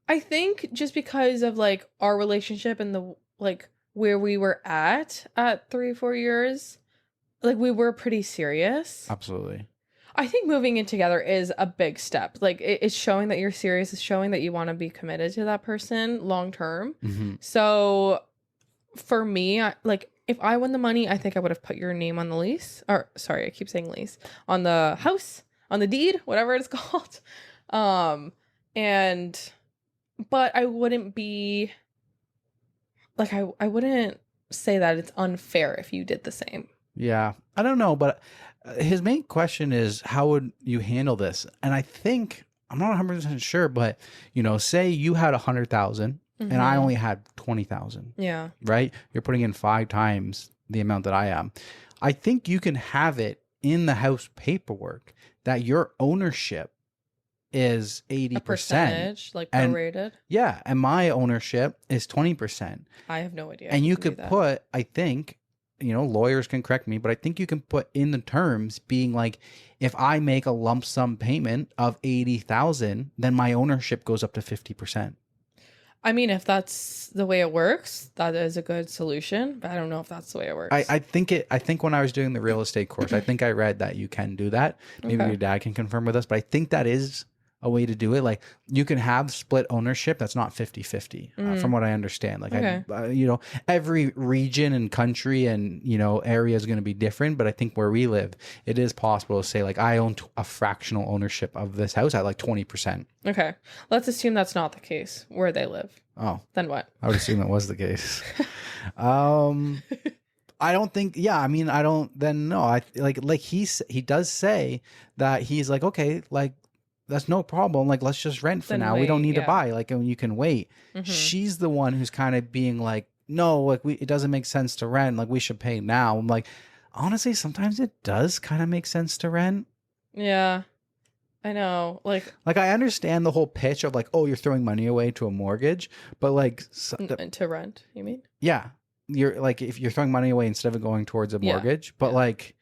I think just because of like our relationship and the like where we were at 3-4 years, like we were pretty serious. Absolutely. I think moving in together is a big step. Like it's showing that you're serious. It's showing that you want to be committed to that person long term. Mm-hmm. So for me, like if I won the money, I think I would have put your name on the lease. Or sorry, I keep saying lease. On the house, on the deed, whatever it's called. But I wouldn't be like I wouldn't say that it's unfair if you did the same. Yeah. I don't know, but his main question is, how would you handle this? And I think, I'm not 100% sure, but, say you had 100,000 and I only had 20,000. Yeah. Right? You're putting in 5 times the amount that I am. I think you can have it in the house paperwork that your ownership is 80%. A percentage, like prorated. Yeah. And my ownership is 20%. I have no idea. And you could put, I think, lawyers can correct me, but I think you can put in the terms being like, if I make a lump sum payment of 80,000, then my ownership goes up to 50%. I mean, if that's the way it works, that is a good solution, but I don't know if that's the way it works. I think when I was doing the real estate course, I think I read that you can do that. Maybe your dad can confirm with us, but I think that is a way to do it. Like you can have split ownership that's not 50-50 from what I understand. Like every region and country and area is going to be different, but I think where we live, it is possible to say like I own a fractional ownership of this house at like 20%. Okay, let's assume that's not the case where they live. Oh, then what? I would assume that was the case. I don't think. Yeah, I mean, I don't. Then no. I like he does say that he's like, okay, like that's no problem. Like, let's just rent for Then now. We don't wait, need to yeah. buy. Like, and you can wait. She's the one who's kind of being like, no, like it doesn't make sense to rent. Like, we should pay now. I'm like, honestly, sometimes it does kind of make sense to rent. Yeah. I know. Like I understand the whole pitch of like, oh, you're throwing money away to a mortgage, but like, to rent, you mean? yeah, you're like, if you're throwing money away instead of going towards a mortgage, but like,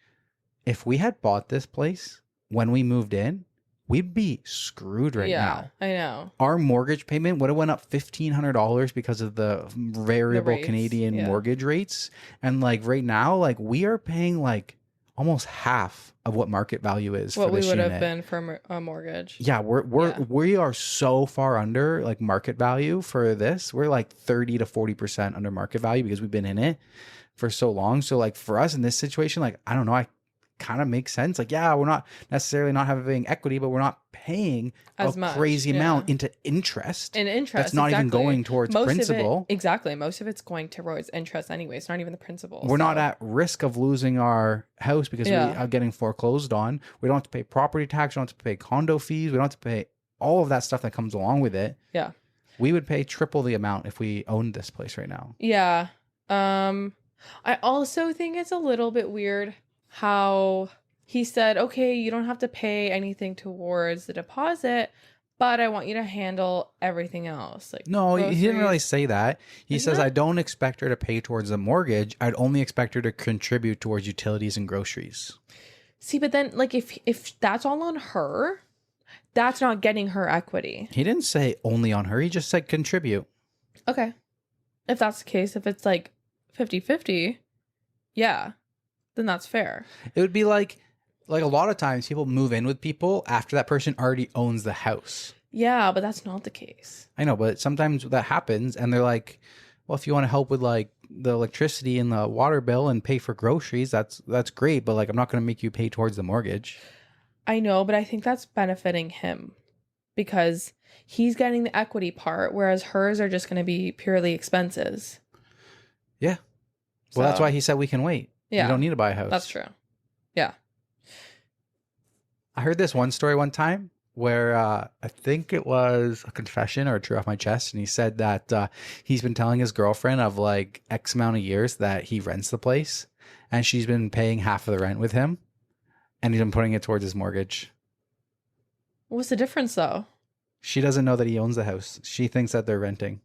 if we had bought this place when we moved in, we'd be screwed right now. I know. Our mortgage payment would have went up $1,500 because of the variable rates, Canadian mortgage rates. And like right now, like we are paying like almost half of what market value is What for this we would unit. have been for a mortgage. Yeah, we are so far under like market value for this. We're like 30 to 40% under market value because we've been in it for so long. So like for us in this situation, like I don't know, I kind of makes sense. Like, yeah, we're not necessarily not having equity, but we're not paying as a much, crazy amount into interest. And interest that's not even going towards principal. Exactly. Most of it's going towards interest anyway. It's not even the principal. We're not at risk of losing our house because we are getting foreclosed on. We don't have to pay property tax. We don't have to pay condo fees. We don't have to pay all of that stuff that comes along with it. Yeah. We would pay triple the amount if we owned this place right now. Yeah. I also think it's a little bit weird how he said, okay, you don't have to pay anything towards the deposit, but I want you to handle everything else. Like no, groceries. he didn't really say that. He Isn't says, it? I don't expect her to pay towards the mortgage. I'd only expect her to contribute towards utilities and groceries. See, but then like if that's all on her, that's not getting her equity. He didn't say only on her. He just said contribute. Okay. If that's the case, if it's like 50-50, yeah, then that's fair. It would be like a lot of times people move in with people after that person already owns the house. Yeah, but that's not the case. I know, but sometimes that happens and they're like, well, if you want to help with like the electricity and the water bill and pay for groceries, that's great. But like, I'm not going to make you pay towards the mortgage. I know, but I think that's benefiting him because he's getting the equity part, whereas hers are just going to be purely expenses. Yeah. Well, that's why he said we can wait. Yeah. You don't need to buy a house. That's true. Yeah. I heard this one story one time where I think it was a confession or a true off my chest. And he said that he's been telling his girlfriend of like X amount of years that he rents the place and she's been paying half of the rent with him and he's been putting it towards his mortgage. What's the difference though? She doesn't know that he owns the house. She thinks that they're renting.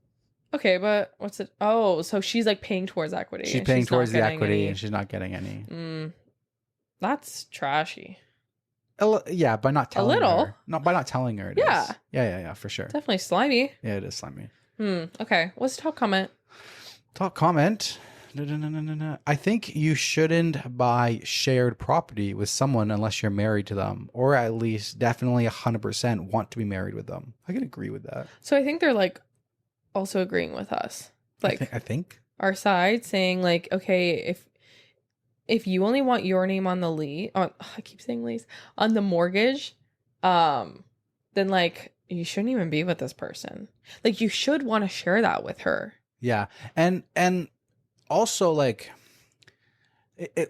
Okay, but what's it? Oh, so she's like paying towards equity. She's paying towards the equity and she's not getting any. That's trashy. Yeah, by not telling a little. her. Not by not telling her. It Yeah. is. Yeah, for sure. Definitely slimy. Yeah, it is slimy. Okay. What's the top comment? Top comment. No. I think you shouldn't buy shared property with someone unless you're married to them, or at least definitely 100% want to be married with them. I can agree with that. So I think they're like also agreeing with us. Like I think our side saying like, okay, if you only want your name on the lease, I keep saying lease, on the mortgage, then like you shouldn't even be with this person. Like you should want to share that with her. Yeah. And also like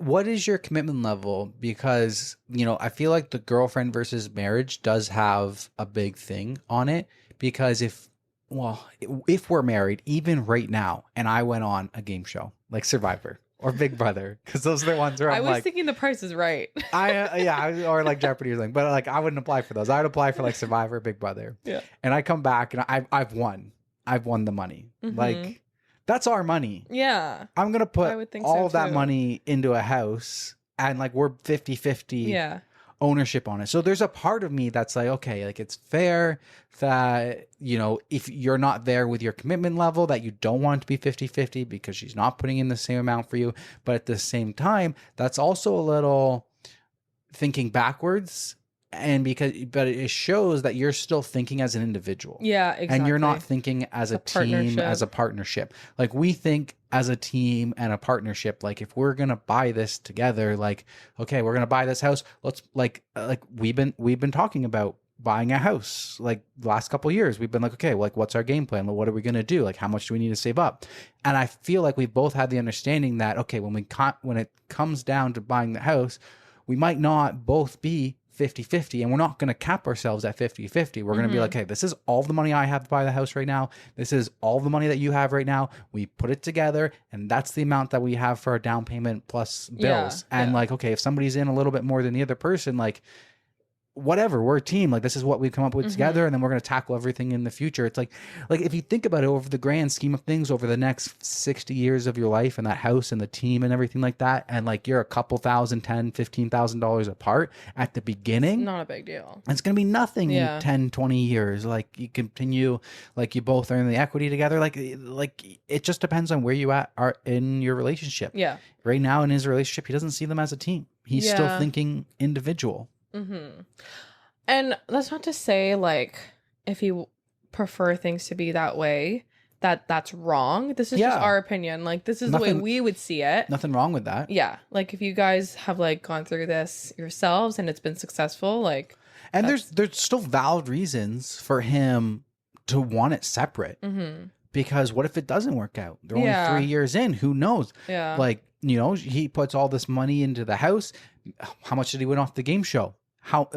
what is your commitment level? Because, you know, I feel like the girlfriend versus marriage does have a big thing on it because if we're married, even right now, and I went on a game show like Survivor or Big Brother, because those are the ones where I was thinking The Price is Right. or like Jeopardy or something, but like I wouldn't apply for those. I would apply for like Survivor, Big Brother. Yeah. And I come back and I've won the money. Like that's our money. Yeah. I'm gonna put all of that too. money into a house and like we're 50-50 ownership on it. So there's a part of me that's like, okay, like it's fair that, you know, if you're not there with your commitment level, that you don't want it to be 50-50 because she's not putting in the same amount for you. But at the same time, that's also a little thinking backwards. But it shows that you're still thinking as an individual. Yeah, exactly. And you're not thinking as a team, as a partnership. Like we think as a team and a partnership. Like if we're gonna buy this together, like okay, we're gonna buy this house. Let's like we've been talking about buying a house like the last couple of years. We've been like, okay, like what's our game plan? What are we gonna do? Like how much do we need to save up? And I feel like we both had the understanding that okay, when it comes down to buying the house, we might not both be 50-50, and we're not going to cap ourselves at 50-50. We're going to be like, hey, this is all the money I have to buy the house right now. This is all the money that you have right now. We put it together, and that's the amount that we have for our down payment plus bills. And like, okay, if somebody's in a little bit more than the other person, like, whatever, we're a team. Like, this is what we've come up with together, and then we're going to tackle everything in the future. It's like if you think about it over the grand scheme of things, over the next 60 years of your life and that house and the team and everything like that, and like you're a couple thousand, $10,000-$15,000 apart at the beginning, not a big deal. It's going to be nothing in 10, 20 years. Like, you continue, like, you both earn the equity together. Like it just depends on where you are in your relationship. Yeah. Right now in his relationship, he doesn't see them as a team. He's still thinking individual. And that's not to say, like, if you prefer things to be that way, that's wrong. This is just our opinion. Like, this is the way we would see it. Nothing wrong with that. Yeah. Like, if you guys have, like, gone through this yourselves and it's been successful, like... And there's still valid reasons for him to want it separate. Because what if it doesn't work out? They're only 3 years in. Who knows? Yeah. Like, you know, he puts all this money into the house. How much did he win off the game show? How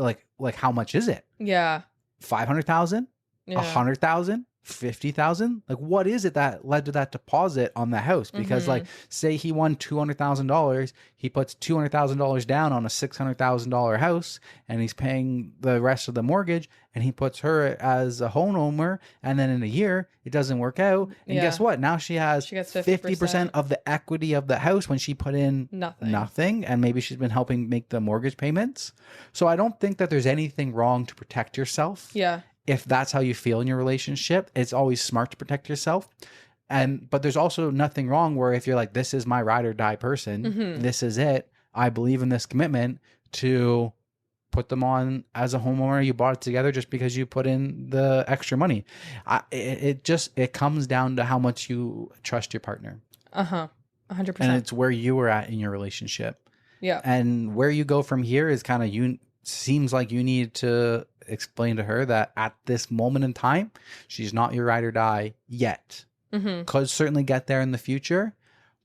how much is it? Yeah. 500,000? 100,000? 50,000? Like, what is it that led to that deposit on the house? Because like, say he won $200,000, he puts $200,000 down on a $600,000 house, and he's paying the rest of the mortgage, and he puts her as a homeowner, and then in a year it doesn't work out, and guess what? Now she gets 50% of the equity of the house when she put in nothing, and maybe she's been helping make the mortgage payments. So I don't think that there's anything wrong to protect yourself. Yeah. If that's how you feel in your relationship, it's always smart to protect yourself. But there's also nothing wrong where if you're like, this is my ride or die person, this is it, I believe in this commitment, to put them on as a homeowner. You bought it together just because you put in the extra money. It comes down to how much you trust your partner. 100%. And it's where you were at in your relationship. Yeah. And where you go from here is kind of seems like you need to explain to her that at this moment in time, she's not your ride or die yet. Could certainly get there in the future,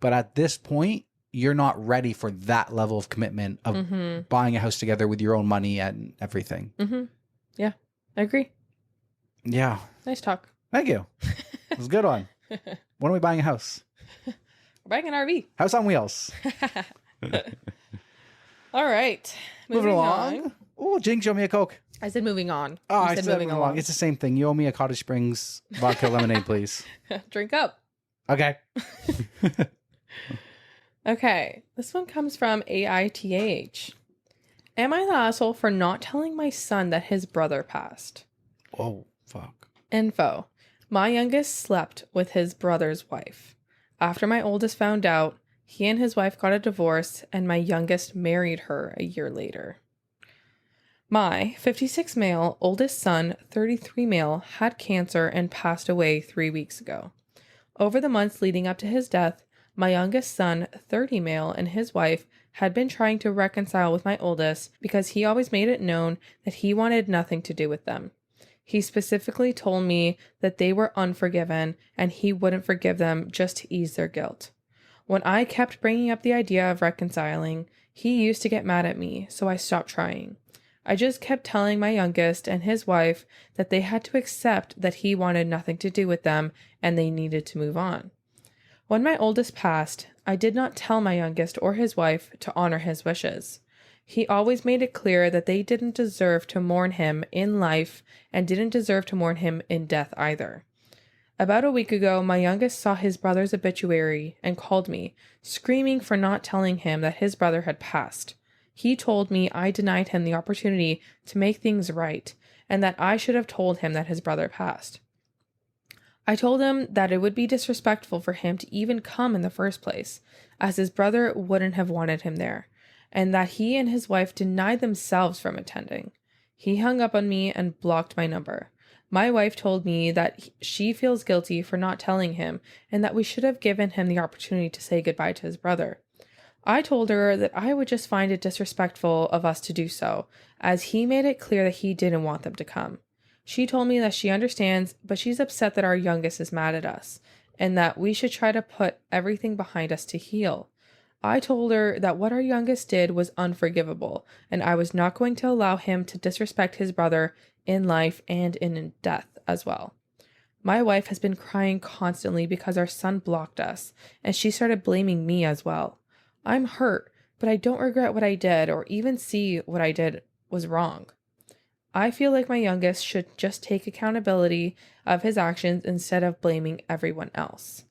but at this point, you're not ready for that level of commitment of buying a house together with your own money and everything. Yeah, I agree. Yeah. Nice talk. Thank you. It was a good one. When are we buying a house? We're buying an RV. House on wheels. All right. Moving along. Oh, Jinx, show me a Coke. I said moving on. Oh, I said moving along. It's the same thing. You owe me a Cottage Springs vodka lemonade, please. Drink up. Okay. Okay. This one comes from AITAH. Am I the asshole for not telling my son that his brother passed? Oh, fuck. Info. My youngest slept with his brother's wife. After my oldest found out, he and his wife got a divorce, and my youngest married her a year later. My 56 male, oldest son, 33 male, had cancer and passed away 3 weeks ago. Over the months leading up to his death, my youngest son, 30 male, and his wife had been trying to reconcile with my oldest because he always made it known that he wanted nothing to do with them. He specifically told me that they were unforgiven and he wouldn't forgive them just to ease their guilt. When I kept bringing up the idea of reconciling, he used to get mad at me, so I stopped trying. I just kept telling my youngest and his wife that they had to accept that he wanted nothing to do with them and they needed to move on. When my oldest passed, I did not tell my youngest or his wife to honor his wishes. He always made it clear that they didn't deserve to mourn him in life and didn't deserve to mourn him in death either. About a week ago, my youngest saw his brother's obituary and called me, screaming for not telling him that his brother had passed. He told me I denied him the opportunity to make things right and that I should have told him that his brother passed. I told him that it would be disrespectful for him to even come in the first place, as his brother wouldn't have wanted him there, and that he and his wife denied themselves from attending. He hung up on me and blocked my number. My wife told me that she feels guilty for not telling him and that we should have given him the opportunity to say goodbye to his brother. I told her that I would just find it disrespectful of us to do so, as he made it clear that he didn't want them to come. She told me that she understands, but she's upset that our youngest is mad at us, and that we should try to put everything behind us to heal. I told her that what our youngest did was unforgivable, and I was not going to allow him to disrespect his brother in life and in death as well. My wife has been crying constantly because our son blocked us, and she started blaming me as well. I'm hurt, but I don't regret what I did or even see what I did was wrong. I feel like my youngest should just take accountability of his actions instead of blaming everyone else.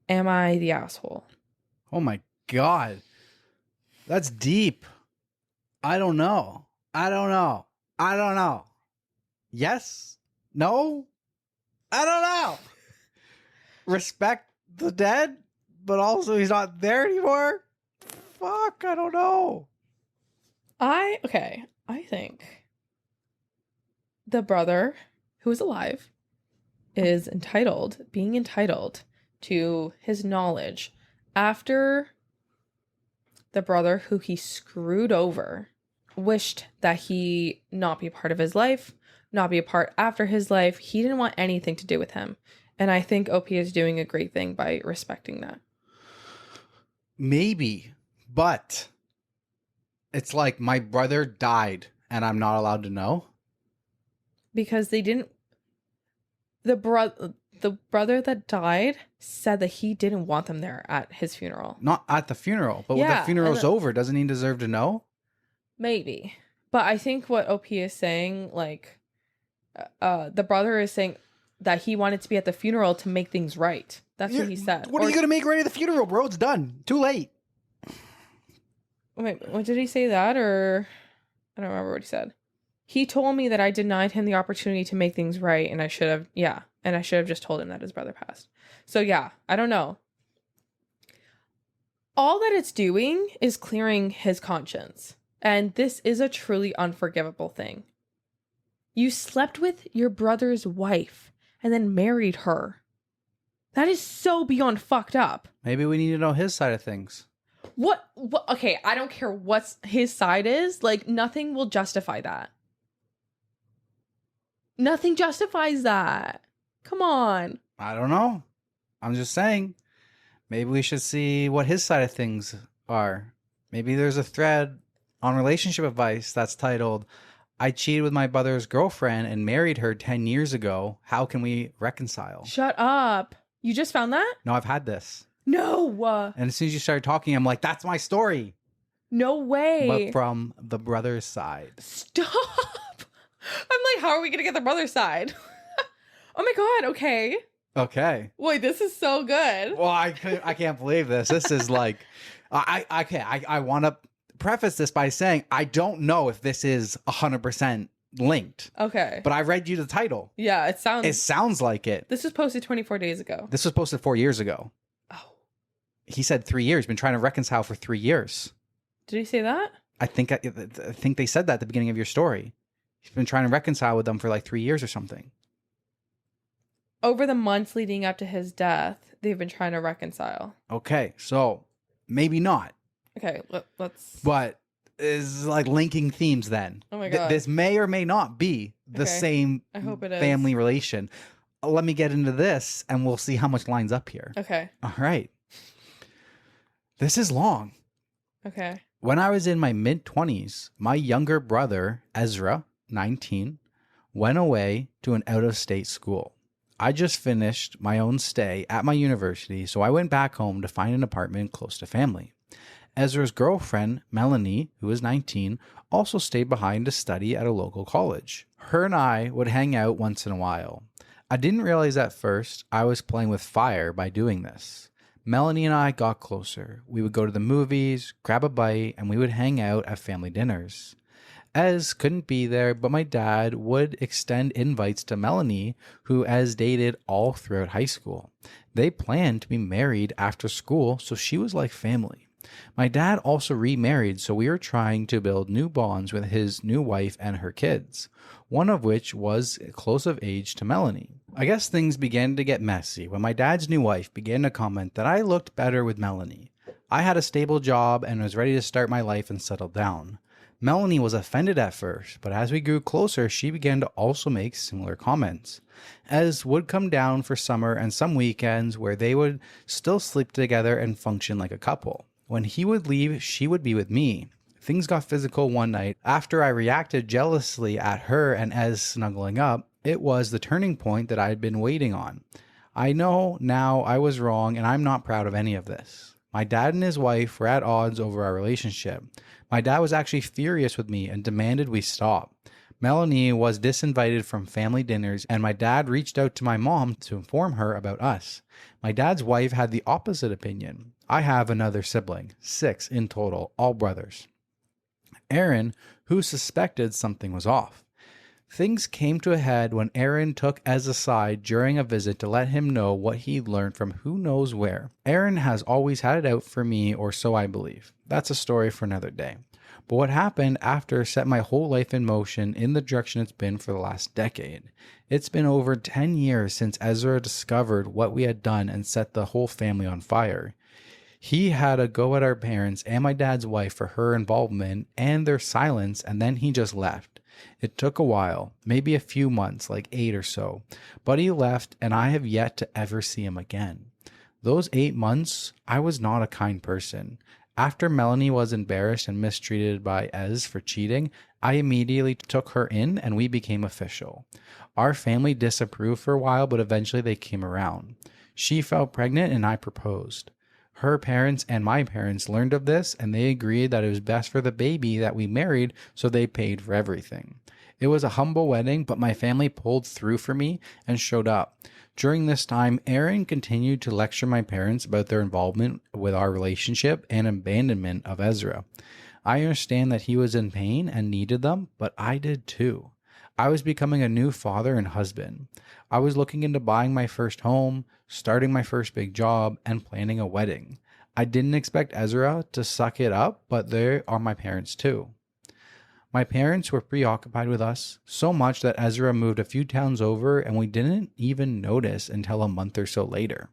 Am I the asshole? Oh my God. That's deep. I don't know. I don't know. I don't know. Yes? No? I don't know. Respect the dead, but also he's not there anymore? Fuck, I don't know. I think the brother who is alive is being entitled to his knowledge after the brother who he screwed over wished that he not be a part of his life, not be a part after his life. He didn't want anything to do with him. And I think OP is doing a great thing by respecting that. Maybe, but it's like my brother died and I'm not allowed to know. Because they didn't. The brother that died said that he didn't want them there at his funeral. Not at the funeral, but when the funeral's over, doesn't he deserve to know? Maybe. But I think what OP is saying, like, the brother is saying that he wanted to be at the funeral to make things right. That's what he said. What are you going to make right at the funeral, bro? It's done. Too late. Wait, what did he say that? Or I don't remember what he said. He told me that I denied him the opportunity to make things right, and I should have just told him that his brother passed. So yeah, I don't know. All that it's doing is clearing his conscience. And this is a truly unforgivable thing. You slept with your brother's wife and then married her. That is so beyond fucked up. Maybe we need to know his side of things. What? Okay, I don't care what his side is. Like, nothing will justify that. Nothing justifies that. Come on. I don't know. I'm just saying. Maybe we should see what his side of things are. Maybe there's a thread on relationship advice that's titled, I cheated with my brother's girlfriend and married her 10 years ago. How can we reconcile? Shut up. You just found that? No, I've had this. No. And as soon as you started talking, I'm like, that's my story. No way. But from the brother's side. Stop. I'm like, how are we going to get the brother's side? Oh my God. Okay. Okay. Wait, this is so good. Well, I can't believe this. This is like, I want to preface this by saying I don't know if this is 100% linked. Okay. But I read you the title. Yeah, it sounds like it. This was posted 24 days ago. This was posted 4 years ago. Oh. He said 3 years. Been trying to reconcile for 3 years. Did he say that? I think they said that at the beginning of your story. He's been trying to reconcile with them for like 3 years or something. Over the months leading up to his death, they've been trying to reconcile. Okay, so maybe not. Okay, let's... But is like linking themes then. Oh my God. This may or may not be the same I hope it is. family relation. Let me get into this and we'll see how much lines up here. Okay. All right. This is long. Okay. When I was in my mid-20s, my younger brother, Ezra, 19, went away to an out-of-state school. I just finished my own stay at my university, so I went back home to find an apartment close to family. Ezra's girlfriend, Melanie, who was 19, also stayed behind to study at a local college. Her and I would hang out once in a while. I didn't realize at first I was playing with fire by doing this. Melanie and I got closer. We would go to the movies, grab a bite, and we would hang out at family dinners. Ez couldn't be there, but my dad would extend invites to Melanie, who Ez dated all throughout high school. They planned to be married after school, so she was like family. My dad also remarried, so we were trying to build new bonds with his new wife and her kids, one of which was close of age to Melanie. I guess things began to get messy when my dad's new wife began to comment that I looked better with Melanie. I had a stable job and was ready to start my life and settle down. Melanie was offended at first, but as we grew closer, she began to also make similar comments. Ez would come down for summer and some weekends where they would still sleep together and function like a couple. When he would leave, she would be with me. Things got physical one night. After I reacted jealously at her and Ez snuggling up, it was the turning point that I had been waiting on. I know now I was wrong, and I'm not proud of any of this. My dad and his wife were at odds over our relationship. My dad was actually furious with me and demanded we stop. Melanie was disinvited from family dinners, and my dad reached out to my mom to inform her about us. My dad's wife had the opposite opinion. I have another sibling, 6 in total, all brothers. Aaron, who suspected something was off. Things came to a head when Aaron took Ez aside during a visit to let him know what he'd learned from who knows where. Aaron has always had it out for me, or so I believe. That's a story for another day. But what happened after set my whole life in motion in the direction it's been for the last decade. It's been over 10 years since Ezra discovered what we had done and set the whole family on fire. He had a go at our parents and my dad's wife for her involvement and their silence, and then he just left. It took a while, maybe a few months, like 8 or so, but he left and I have yet to ever see him again. Those 8 months, I was not a kind person. After Melanie was embarrassed and mistreated by Ez for cheating, I immediately took her in and we became official. Our family disapproved for a while, but eventually they came around. She fell pregnant and I proposed. Her parents and my parents learned of this and they agreed that it was best for the baby that we married, so they paid for everything. It was a humble wedding, but my family pulled through for me and showed up. During this time, Aaron continued to lecture my parents about their involvement with our relationship and abandonment of Ezra. I understand that he was in pain and needed them, but I did too. I was becoming a new father and husband. I was looking into buying my first home, starting my first big job, and planning a wedding. I didn't expect Ezra to suck it up, but they are my parents too. My parents were preoccupied with us, so much that Ezra moved a few towns over and we didn't even notice until a month or so later.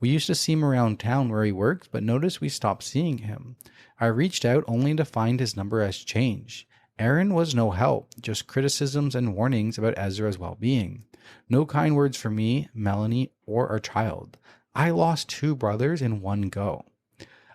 We used to see him around town where he worked, but noticed we stopped seeing him. I reached out only to find his number has changed. Aaron was no help, just criticisms and warnings about Ezra's well-being. No kind words for me, Melanie, or our child. I lost 2 brothers in one go.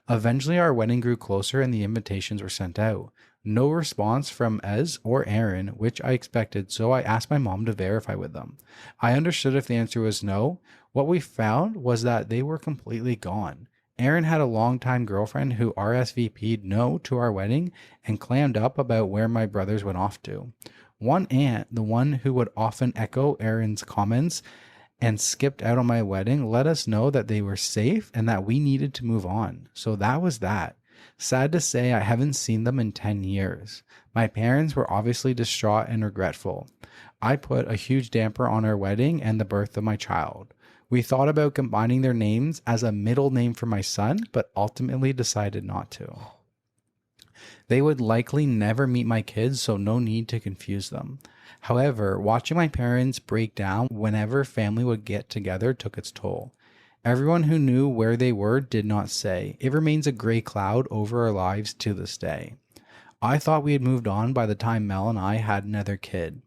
Eventually our wedding grew closer and the invitations were sent out. No response from Ez or Aaron, which I expected, so I asked my mom to verify with them. I understood if the answer was no. What we found was that they were completely gone. Aaron had a longtime girlfriend who RSVP'd no to our wedding and clammed up about where my brothers went off to. One aunt, the one who would often echo Aaron's comments and skipped out on my wedding, let us know that they were safe and that we needed to move on. So that was that. Sad to say, I haven't seen them in 10 years. My parents were obviously distraught and regretful. I put a huge damper on our wedding and the birth of my child. We thought about combining their names as a middle name for my son, but ultimately decided not to. They would likely never meet my kids, so no need to confuse them. However, watching my parents break down whenever family would get together took its toll. Everyone who knew where they were did not say. It remains a gray cloud over our lives to this day. I thought we had moved on by the time Mel and I had another kid.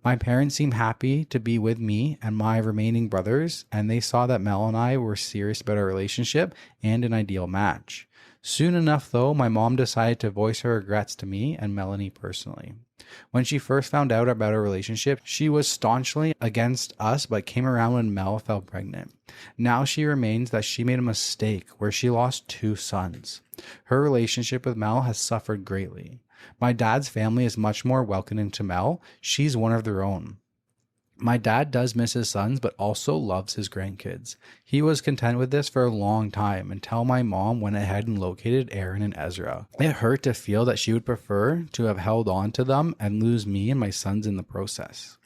My parents seemed happy to be with me and my remaining brothers, and they saw that Mel and I were serious about our relationship and an ideal match. Soon enough, though, my mom decided to voice her regrets to me and Melanie personally. When she first found out about our relationship, she was staunchly against us, but came around when Mel fell pregnant. Now she remains that she made a mistake where she lost 2 sons. Her relationship with Mel has suffered greatly. My dad's family is much more welcoming to Mel. She's one of their own. My dad does miss his sons, but also loves his grandkids. He was content with this for a long time until my mom went ahead and located Aaron and Ezra. It hurt to feel that she would prefer to have held on to them and lose me and my sons in the process.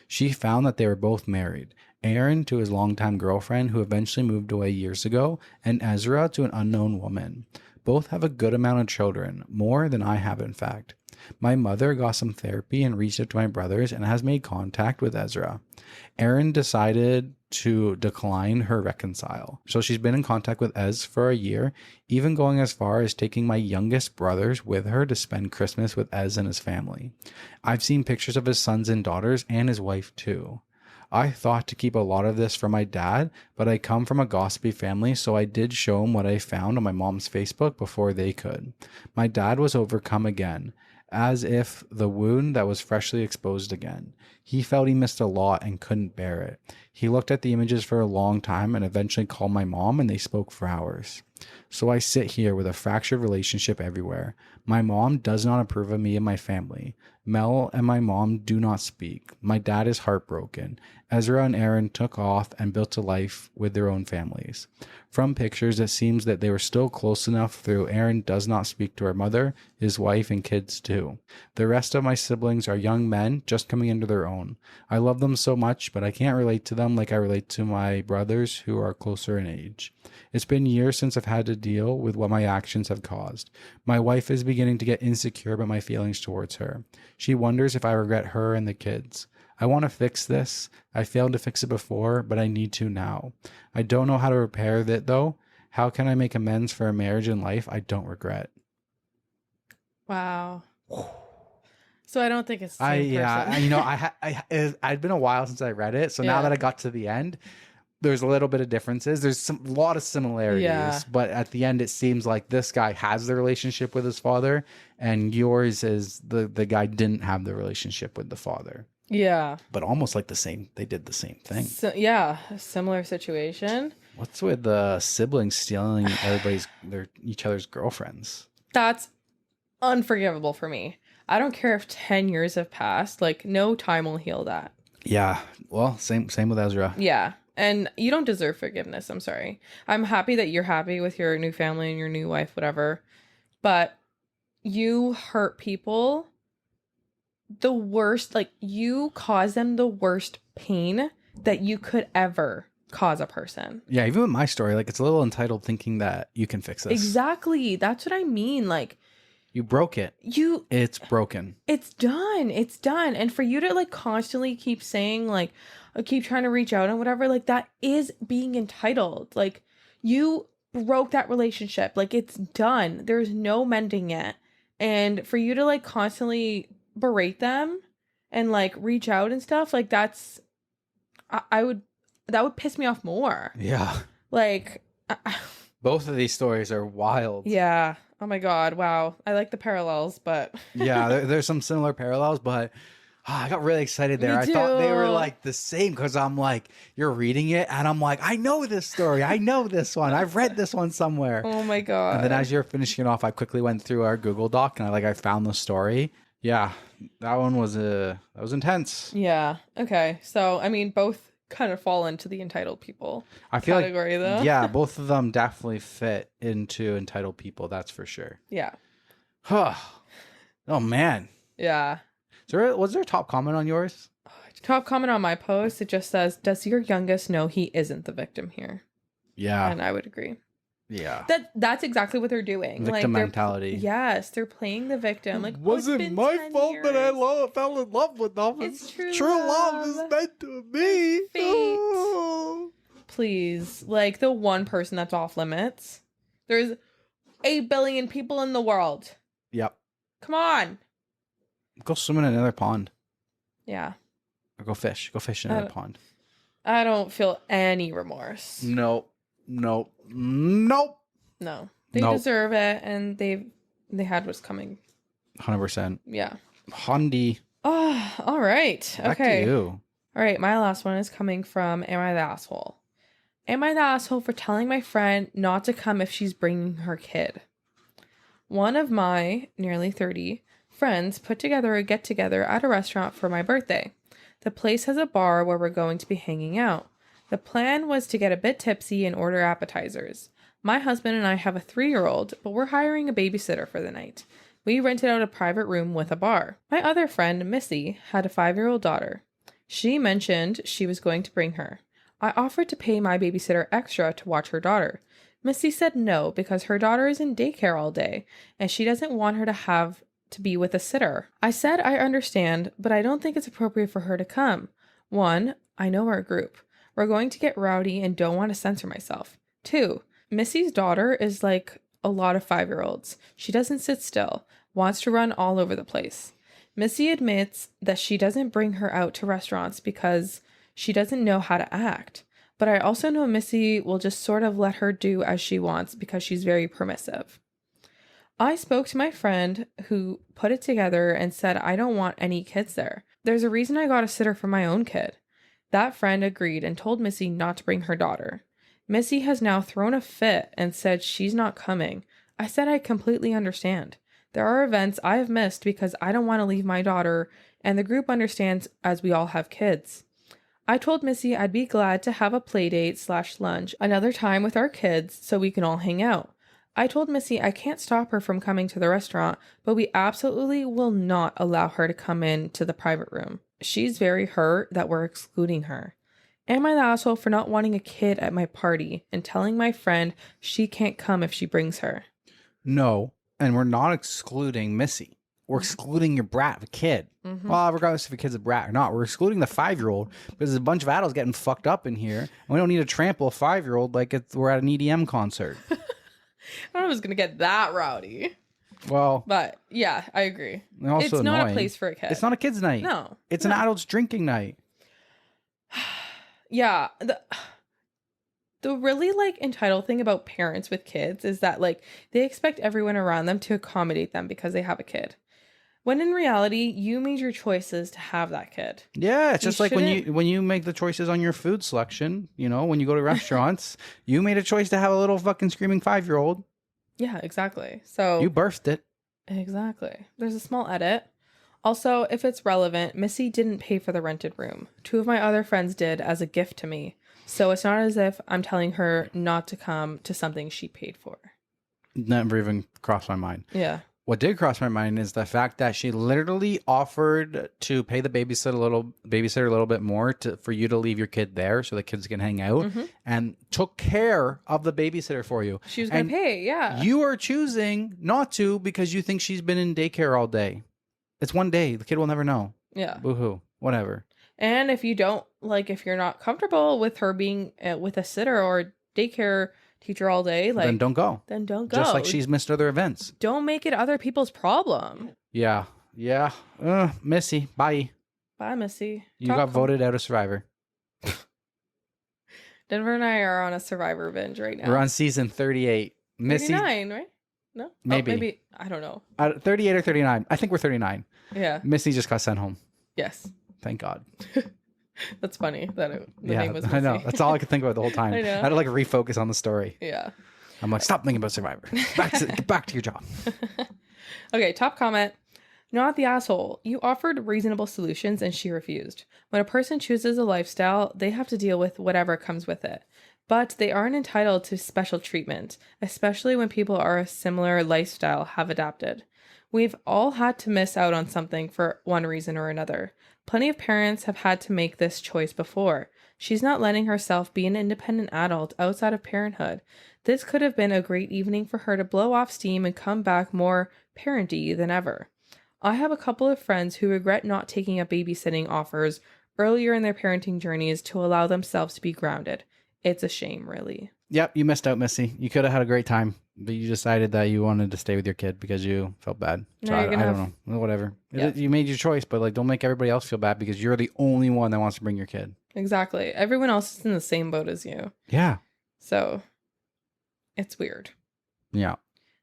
She found that they were both married. Aaron to his longtime girlfriend who eventually moved away years ago, and Ezra to an unknown woman. Both have a good amount of children, more than I have in fact. My mother got some therapy and reached out to my brothers and has made contact with Ezra. Erin decided to decline her reconcile. So she's been in contact with Ez for a year, even going as far as taking my youngest brothers with her to spend Christmas with Ez and his family. I've seen pictures of his sons and daughters and his wife too. I thought to keep a lot of this from my dad, but I come from a gossipy family, so I did show him what I found on my mom's Facebook before they could. My dad was overcome again, as if the wound that was freshly exposed again. He felt he missed a lot and couldn't bear it. He looked at the images for a long time and eventually called my mom, and they spoke for hours. So I sit here with a fractured relationship everywhere. My mom does not approve of me and my family. Mel and my mom do not speak. My dad is heartbroken. Ezra and Aaron took off and built a life with their own families. From pictures, it seems that they were still close enough, though Aaron does not speak to her mother, his wife, and kids too. The rest of my siblings are young men just coming into their own. I love them so much, but I can't relate to them like I relate to my brothers who are closer in age. It's been years since I've had to deal with what my actions have caused. My wife is beginning to get insecure about my feelings towards her. She wonders if I regret her and the kids. I want to fix this. I failed to fix it before, but I need to now. I don't know how to repair it though. How can I make amends for a marriage and life I don't regret? Wow. So I don't think it's the same person. I'd been a while since I read it, so now Yeah. that I got to the end, there's a little bit of differences. There's a lot of similarities, Yeah. but at the end, it seems like this guy has the relationship with his father, and yours is the guy didn't have the relationship with the father. Yeah. But almost like the same. They did the same thing. So, yeah, a similar situation. What's with the siblings stealing each other's girlfriends? That's unforgivable for me. I don't care if 10 years have passed. Like, no time will heal that. Yeah. Well, same with Ezra. Yeah. And you don't deserve forgiveness. I'm sorry. I'm happy that you're happy with your new family and your new wife, whatever. But you hurt people the worst. Like, you cause them the worst pain that you could ever cause a person. Yeah, even with my story, like, it's a little entitled thinking that you can fix this. Exactly. That's what I mean. Like, you broke it. It's broken. It's done. It's done. And for you to like constantly keep saying like, keep trying to reach out and whatever, like that is being entitled. Like you broke that relationship. Like it's done. There's no mending it. And for you to like constantly berate them and like reach out and stuff, like that would piss me off more. Yeah. Like both of these stories are wild. Yeah. Oh my God. Wow. I like the parallels, but yeah, there's some similar parallels, but I got really excited there. Me I thought they were too. like the same because I'm like, you're reading it and I'm like, I know this story. I know this one. I've read this one somewhere. Oh my God. And then as you're finishing it off, I quickly went through our Google Doc and I found the story. Yeah, that one was intense. Yeah. Okay. So, I mean, both kind of fall into the entitled people I feel category, though. Yeah, both of them definitely fit into entitled people. That's for sure. Yeah. Oh man. Yeah. So was there a top comment on yours? Top comment on my post, it just says, "Does your youngest know he isn't the victim here?" Yeah. And I would agree. Yeah. That's exactly what they're doing. Victim they're mentality. Yes, they're playing the victim. Like, wasn't my fault that I fell in love with them. It's true love is meant to be. Fate. Oh. Please, like the one person that's off limits. There's 8 billion people in the world. Yep. Come on. Go swim in another pond. Yeah. Or go fish. Go fish in another pond. I don't feel any remorse. Nope. No. They deserve it, and they had what's coming. 100%. Yeah. Hondi. Oh, all right. Back Okay. to you. All right. My last one is coming from Am I the Asshole? Am I the asshole for telling my friend not to come if she's bringing her kid? One of my nearly 30 friends put together a get-together at a restaurant for my birthday. The place has a bar where we're going to be hanging out. The plan was to get a bit tipsy and order appetizers. My husband and I have a 3-year-old, but we're hiring a babysitter for the night. We rented out a private room with a bar. My other friend, Missy, had a 5-year-old daughter. She mentioned she was going to bring her. I offered to pay my babysitter extra to watch her daughter. Missy said no because her daughter is in daycare all day, and she doesn't want her to have to be with a sitter. I said I understand, but I don't think it's appropriate for her to come. 1, I know our group. We're going to get rowdy and don't want to censor myself. 2, Missy's daughter is like a lot of 5-year-olds. She doesn't sit still, wants to run all over the place. Missy admits that she doesn't bring her out to restaurants because She doesn't know how to act. But I also know Missy will just sort of let her do as she wants because she's very permissive. I spoke to my friend who put it together and said I don't want any kids there. There's a reason I got a sitter for my own kid. That friend agreed and told Missy not to bring her daughter. Missy has now thrown a fit and said she's not coming. I said I completely understand. There are events I have missed because I don't want to leave my daughter, and the group understands as we all have kids. I told Missy I'd be glad to have a play date / lunch another time with our kids so we can all hang out. I told Missy I can't stop her from coming to the restaurant, but we absolutely will not allow her to come in to the private room. She's very hurt that we're excluding her. Am I the asshole for not wanting a kid at my party and telling my friend she can't come if she brings her? No, and we're not excluding Missy. We're excluding your brat, the kid. Well, regardless if your kid's a brat or not, we're excluding the 5-year-old because there's a bunch of adults getting fucked up in here, and we don't need to trample a 5-year-old like we're at an EDM concert. I don't know if it was going to get that rowdy. Well, but yeah, I agree. It's not annoying. A place for a kid. It's not a kid's night. No. It's an adult's drinking night. Yeah. The really like entitled thing about parents with kids is that like they expect everyone around them to accommodate them because they have a kid. When in reality, you made your choices to have that kid. Yeah, it's just like when you make the choices on your food selection, you know, when you go to restaurants, you made a choice to have a little fucking screaming 5-year-old. Yeah, exactly. So you birthed it. Exactly. There's a small edit. Also, if it's relevant, Missy didn't pay for the rented room. 2 of my other friends did as a gift to me. So it's not as if I'm telling her not to come to something she paid for. Never even crossed my mind. Yeah. What did cross my mind is the fact that she literally offered to pay the babysitter a little bit more for you to leave your kid there so the kids can hang out, and took care of the babysitter for you. She was going to pay, yeah. You are choosing not to because you think she's been in daycare all day. It's one day. The kid will never know. Yeah. Boo-hoo. Whatever. And if you don't, like, if you're not comfortable with her being with a sitter or daycare teacher all day, like, then don't go. Just like she's missed other events. Don't make it other people's problem. Yeah. Missy, bye. Bye, Missy. You got voted out of Survivor. Denver and I are on a Survivor binge right now. We're on season 38. Missy, 39, right? No? Maybe. I don't know. 38 or 39. I think we're 39. Yeah. Missy just got sent home. Yes. Thank God. That's funny that the name was Missy. I know. That's all I could think about the whole time. I know. I had to like refocus on the story. Yeah. I'm like, stop thinking about Survivor. Get back to your job. Okay, top comment. Not the asshole. You offered reasonable solutions and she refused. When a person chooses a lifestyle, they have to deal with whatever comes with it. But they aren't entitled to special treatment, especially when people are a similar lifestyle have adapted. We've all had to miss out on something for one reason or another. Plenty of parents have had to make this choice before. She's not letting herself be an independent adult outside of parenthood. This could have been a great evening for her to blow off steam and come back more parenty than ever. I have a couple of friends who regret not taking up babysitting offers earlier in their parenting journeys to allow themselves to be grounded. It's a shame, really. Yep, you missed out, Missy. You could have had a great time, but you decided that you wanted to stay with your kid because you felt bad. So I don't know. Whatever. Yeah. You made your choice, but like, don't make everybody else feel bad because you're the only one that wants to bring your kid. Exactly. Everyone else is in the same boat as you. Yeah. So it's weird. Yeah.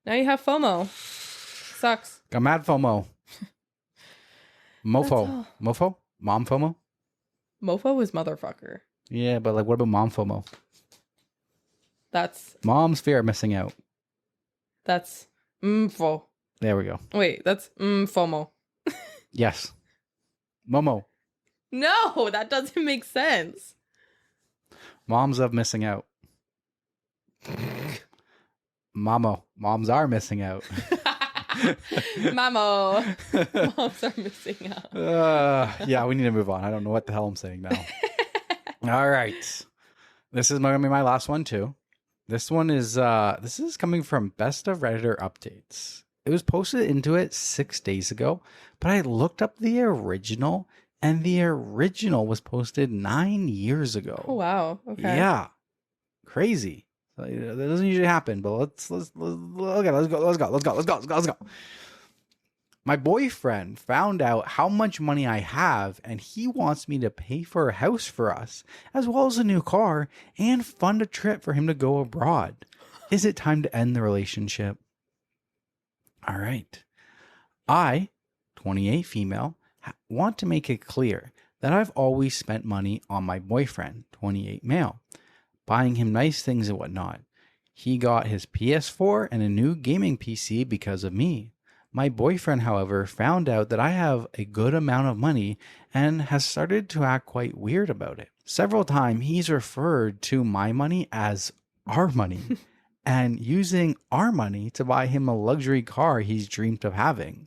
Now you have FOMO. Sucks. Got mad FOMO. Mofo. Mofo? Mom FOMO? Mofo is motherfucker. Yeah, but like, what about mom FOMO? That's... Mom's fear of missing out. That's MFO. There we go. Wait, that's FOMO. Yes. Momo. No, that doesn't make sense. Moms of missing out. Mamo. Moms are missing out. Mamo. Moms are missing out. Yeah, we need to move on. I don't know what the hell I'm saying now. All right. This is going to be my last one too. This one is this is coming from Best of Redditor Updates. It was posted into it 6 days ago, but I looked up the original and the original was posted 9 years ago. Oh wow. Okay. Yeah. Crazy. So, that doesn't usually happen, but let's go. My boyfriend found out how much money I have, and he wants me to pay for a house for us, as well as a new car, and fund a trip for him to go abroad. Is it time to end the relationship? All right. I, 28 female, want to make it clear that I've always spent money on my boyfriend, 28 male, buying him nice things and whatnot. He got his PS4 and a new gaming PC because of me. My boyfriend, however, found out that I have a good amount of money and has started to act quite weird about it. Several times he's referred to my money as our money and using our money to buy him a luxury car he's dreamed of having.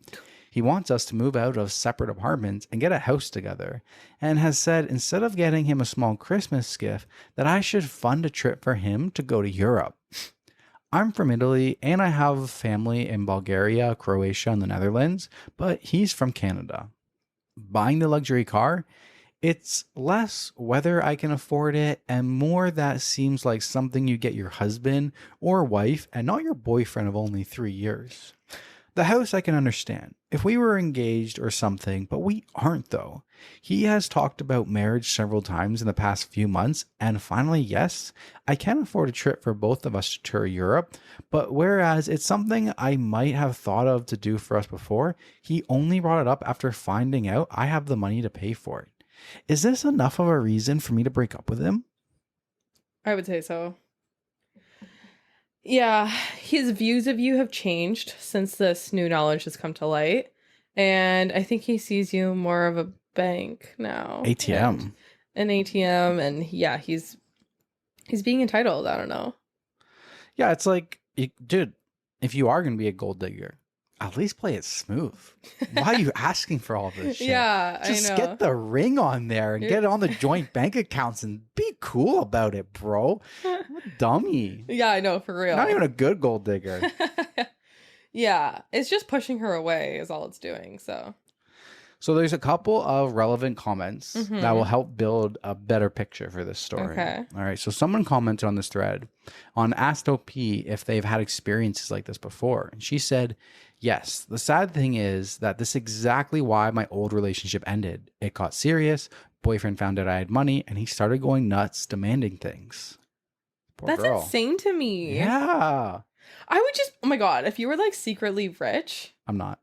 He wants us to move out of separate apartments and get a house together, and has said instead of getting him a small Christmas gift that I should fund a trip for him to go to Europe. I'm from Italy and I have family in Bulgaria, Croatia, and the Netherlands, but he's from Canada. Buying the luxury car, it's less whether I can afford it and more that seems like something you get your husband or wife and not your boyfriend of only 3 years. The house I can understand if we were engaged or something, but we aren't though. He has talked about marriage several times in the past few months, and finally, yes, I can afford a trip for both of us to tour Europe, but whereas it's something I might have thought of to do for us before, he only brought it up after finding out I have the money to pay for it. Is this enough of a reason for me to break up with him? I would say so. Yeah, his views of you have changed since this new knowledge has come to light. And I think he sees you more of a bank now. ATM. An ATM. And yeah, he's being entitled. I don't know. Yeah, it's like, dude, if you are going to be a gold digger, at least play it smooth. Why are you asking for all this shit? Yeah, just I know. get the ring on there and get it on the joint bank accounts and be cool about it, bro. What a dummy. Yeah, I know, for real. Not even a good gold digger. Yeah, it's just pushing her away is all it's doing. So there's a couple of relevant comments that will help build a better picture for this story. Okay. All right. So someone commented on this thread on Asked OP if they've had experiences like this before. And she said, yes, the sad thing is that this is exactly why my old relationship ended. It got serious. Boyfriend found out I had money and he started going nuts, demanding things. Poor That's girl. insane to me. Yeah. I would just, oh my God, if you were like secretly rich, I'm not.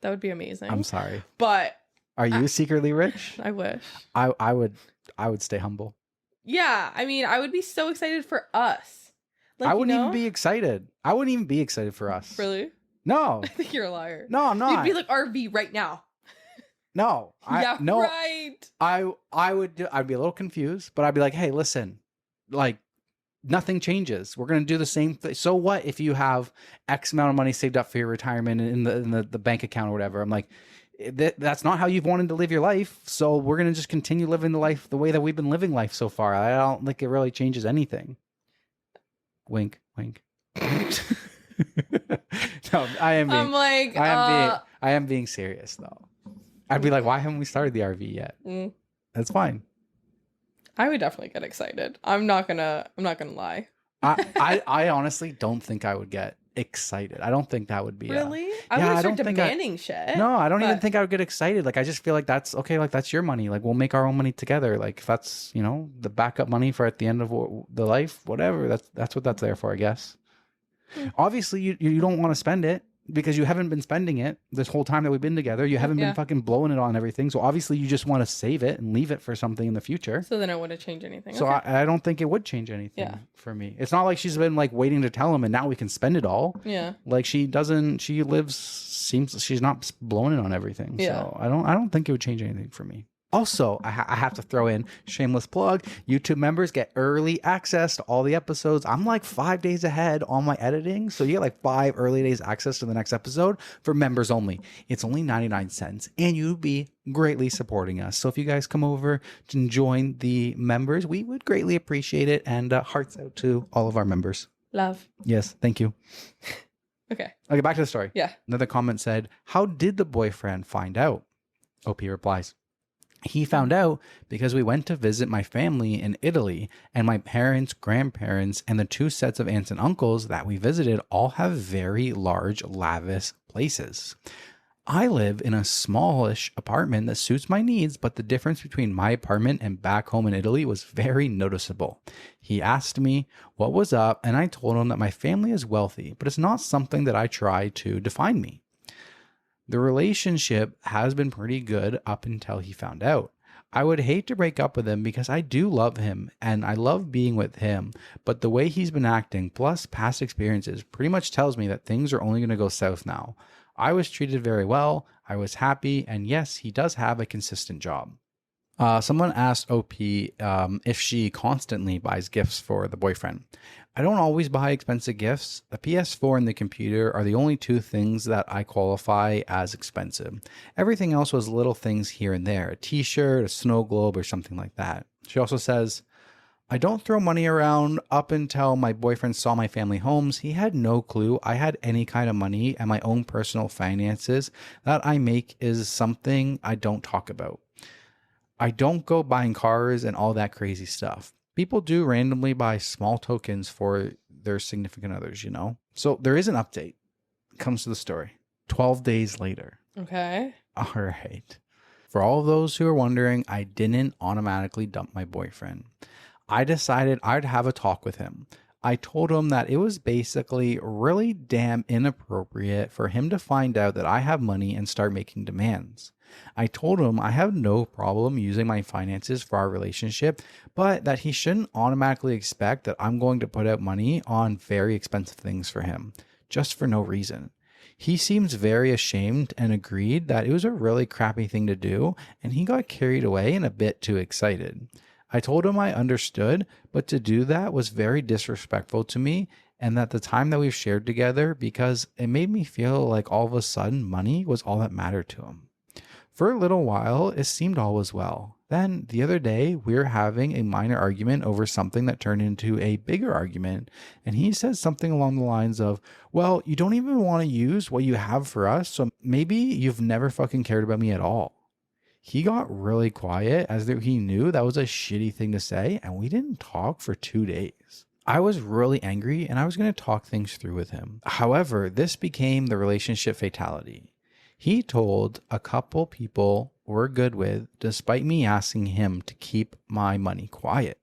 that would be amazing. I'm sorry. But Are you secretly rich? I wish. I would stay humble. Yeah, I mean, I would be so excited for us. Like, I wouldn't even be excited. I wouldn't even be excited for us. Really? No. I think you're a liar. No, I'm not. You'd be like RV right now. No. Right. I would I'd be a little confused, but I'd be like, hey, listen, like nothing changes. We're gonna do the same thing. So what if you have X amount of money saved up for your retirement in the bank account or whatever? I'm like, that's not how you've wanted to live your life. So we're gonna just continue living the life the way that we've been living life so far. I don't think it really changes anything. Wink, wink. No, I am being serious though. I'd be like, why haven't we started the RV yet? That's fine. I would definitely get excited. I'm not gonna lie. I honestly don't think I would get excited. I don't think that would be really. I would start demanding shit. No, I don't even think I would get excited. Like I just feel like that's okay. Like that's your money. Like we'll make our own money together. Like if that's the backup money for at the end of the life, whatever. That's what that's there for, I guess. Obviously, you don't want to spend it because you haven't been spending it this whole time that we've been together. You haven't been fucking blowing it on everything. So obviously, you just want to save it and leave it for something in the future. So then it wouldn't change anything. So okay. I don't think it would change anything for me. It's not like she's been like waiting to tell him and now we can spend it all. Yeah. Like she's not blowing it on everything. Yeah. So I don't think it would change anything for me. Also, I have to throw in shameless plug. YouTube members get early access to all the episodes. I'm like 5 days ahead on my editing. So you get like 5 early days access to the next episode for members only. It's only 99 cents and you'd be greatly supporting us. So if you guys come over to join the members, we would greatly appreciate it. And hearts out to all of our members. Love. Yes. Thank you. Okay. Okay. Back to the story. Yeah. Another comment said, how did the boyfriend find out? OP replies, he found out because we went to visit my family in Italy, and my parents, grandparents, and the 2 sets of aunts and uncles that we visited all have very large, lavish places. I live in a smallish apartment that suits my needs, but the difference between my apartment and back home in Italy was very noticeable. He asked me what was up, and I told him that my family is wealthy, but it's not something that I try to define me. The relationship has been pretty good up until he found out. I would hate to break up with him because I do love him and I love being with him, but the way he's been acting, plus past experiences, pretty much tells me that things are only going to go south now. I was treated very well, I was happy, and yes, he does have a consistent job. Someone asked OP if she constantly buys gifts for the boyfriend. I don't always buy expensive gifts. The PS4 and the computer are the only two things that I qualify as expensive. Everything else was little things here and there, a t-shirt, a snow globe, or something like that. She also says, I don't throw money around. Up until my boyfriend saw my family homes, he had no clue I had any kind of money, and my own personal finances that I make is something I don't talk about. I don't go buying cars and all that crazy stuff. People do randomly buy small tokens for their significant others, you know? So there is an update. Comes to the story. 12 days later. Okay. All right. For all of those who are wondering, I didn't automatically dump my boyfriend. I decided I'd have a talk with him. I told him that it was basically really damn inappropriate for him to find out that I have money and start making demands. I told him I have no problem using my finances for our relationship, but that he shouldn't automatically expect that I'm going to put out money on very expensive things for him, just for no reason. He seems very ashamed and agreed that it was a really crappy thing to do, and he got carried away and a bit too excited. I told him I understood, but to do that was very disrespectful to me and that the time that we've shared together, because it made me feel like all of a sudden money was all that mattered to him. For a little while, it seemed all was well. Then, the other day, we were having a minor argument over something that turned into a bigger argument, and he said something along the lines of, well, you don't even want to use what you have for us, so maybe you've never fucking cared about me at all. He got really quiet as though he knew that was a shitty thing to say, and we didn't talk for 2 days. I was really angry, and I was going to talk things through with him. However, this became the relationship fatality. He told a couple people we're good with, despite me asking him to keep my money quiet,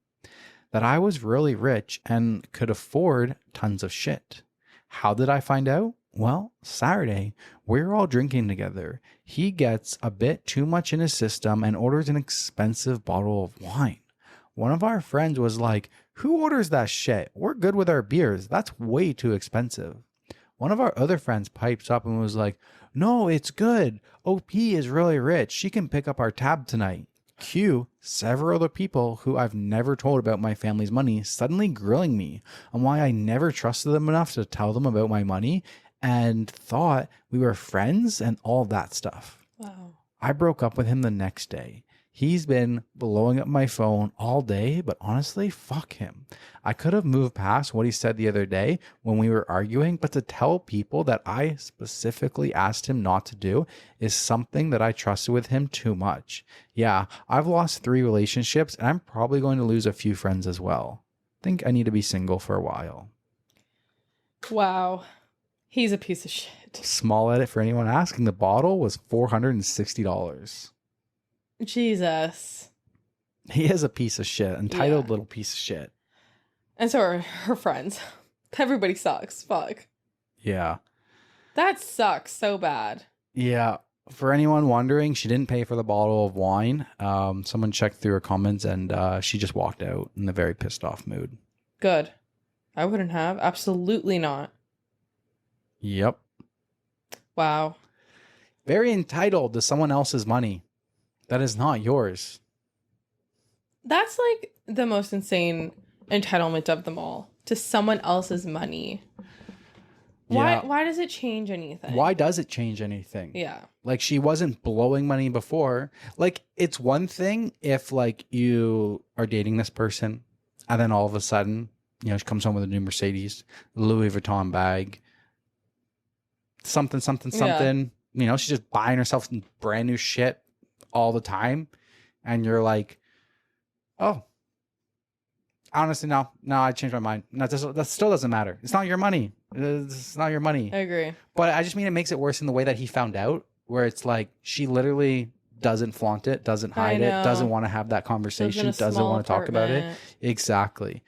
that I was really rich and could afford tons of shit. How did I find out? Well, Saturday, we're all drinking together. He gets a bit too much in his system and orders an expensive bottle of wine. One of our friends was like, who orders that shit? We're good with our beers. That's way too expensive. One of our other friends pipes up and was like, no, it's good. OP is really rich. She can pick up our tab tonight. Cue several other people who I've never told about my family's money suddenly grilling me on why I never trusted them enough to tell them about my money and thought we were friends and all that stuff. Wow. I broke up with him the next day. He's been blowing up my phone all day, but honestly, fuck him. I could have moved past what he said the other day when we were arguing, but to tell people that I specifically asked him not to do is something that I trusted with him too much. Yeah, I've lost 3 relationships and I'm probably going to lose a few friends as well. I think I need to be single for a while. Wow. He's a piece of shit. Small edit for anyone asking, the bottle was $460. Jesus. He is a piece of shit, entitled little piece of shit. And so are her friends. Everybody sucks. Fuck. Yeah. That sucks so bad. Yeah. For anyone wondering, she didn't pay for the bottle of wine. Someone checked through her comments and she just walked out in a very pissed off mood. Good. I wouldn't have. Absolutely not. Yep. Wow. Very entitled to someone else's money. That is not yours. That's like the most insane entitlement of them all. To someone else's money. Yeah. Why does it change anything? Why does it change anything? Yeah. Like, she wasn't blowing money before. Like, it's one thing if, like, you are dating this person and then all of a sudden, you know, she comes home with a new Mercedes, Louis Vuitton bag, something. You know, she's just buying herself some brand new shit all the time. And you're like, oh, honestly, no, I changed my mind. No, that still doesn't matter. It's not your money. It's not your money. I agree. But I just mean it makes it worse in the way that he found out. where it's like she literally doesn't flaunt it, doesn't hide it, doesn't want to have that conversation, doesn't want to talk about it. Exactly.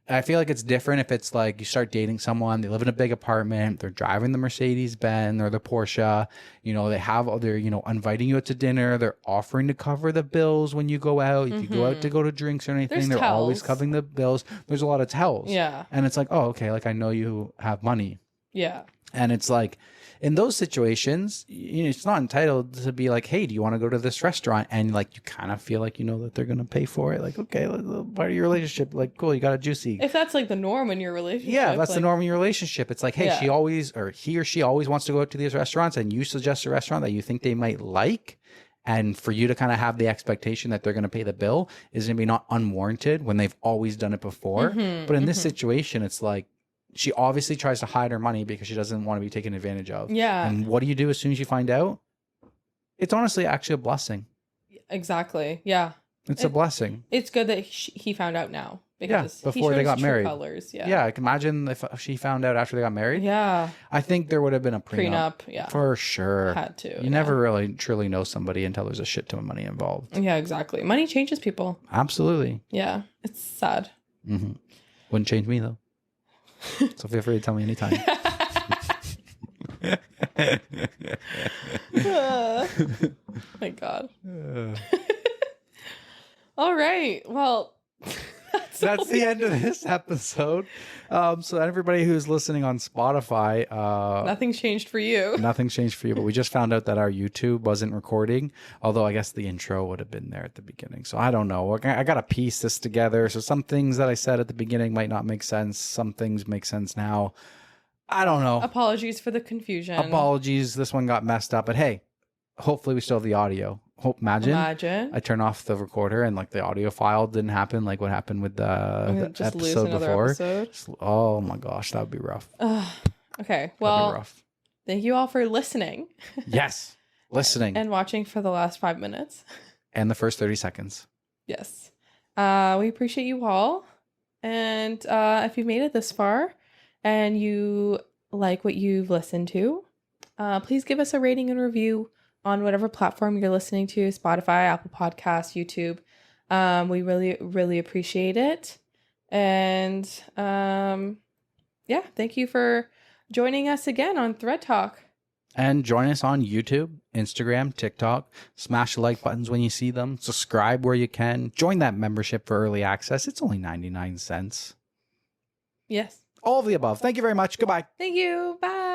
I feel like it's different if it's like you start dating someone, they live in a big apartment, they're driving the Mercedes Benz or the Porsche, you know, they have other, you know, inviting you out to dinner, they're offering to cover the bills when you go out. If you go out to go to drinks or anything, they're always covering the bills. There's a lot of tells. Yeah. And it's like, oh, okay, like I know you have money. Yeah. And it's like, in those situations, you know, it's not entitled to be like, hey, do you want to go to this restaurant? And like, you kind of feel like you know that they're going to pay for it. Like, okay, part of your relationship. Like, cool, you got a juicy. If that's like the norm in your relationship. Yeah, that's the norm in your relationship. It's like, hey, she always, or he or she always wants to go out to these restaurants, and you suggest a restaurant that you think they might like. And for you to kind of have the expectation that they're going to pay the bill is going to be not unwarranted when they've always done it before. But in this situation, it's like, she obviously tries to hide her money because she doesn't want to be taken advantage of. Yeah. And what do you do as soon as you find out? It's honestly actually a blessing. Exactly. Yeah. It's a blessing. It's good that he found out now. Because before they got married. Colors. Yeah. Yeah. I can imagine if she found out after they got married. Yeah. I think there would have been a prenup. Yeah. For sure. Had to. You never really truly know somebody until there's a shit ton of money involved. Yeah, exactly. Money changes people. Absolutely. Yeah. It's sad. Wouldn't change me though. So feel free to tell me anytime. My God. All right. Well, that's the end of this episode. So everybody who's listening on Spotify, nothing's changed for you. Nothing's changed for you, but we just found out that our YouTube wasn't recording. Although I guess the intro would have been there at the beginning. So I don't know. I got to piece this together. So some things that I said at the beginning might not make sense. Some things make sense now. I don't know. Apologies for the confusion. Apologies. This one got messed up, but hey, hopefully we still have the audio. Imagine I turn off the recorder and like the audio file didn't happen, like what happened with the episode before. Oh my gosh, that would be rough. Okay, well, thank you all for listening. Yes, listening and watching for the last 5 minutes and the first 30 seconds. Yes, we appreciate you all, and if you made it this far and you like what you've listened to, please give us a rating and review on whatever platform you're listening to, Spotify, Apple Podcasts, YouTube. We really, really appreciate it. And thank you for joining us again on ThreadTalk. And join us on YouTube, Instagram, TikTok. Smash the like buttons when you see them. Subscribe where you can. Join that membership for early access. It's only 99 cents. Yes. All of the above. Thank you very much. Goodbye. Thank you. Bye.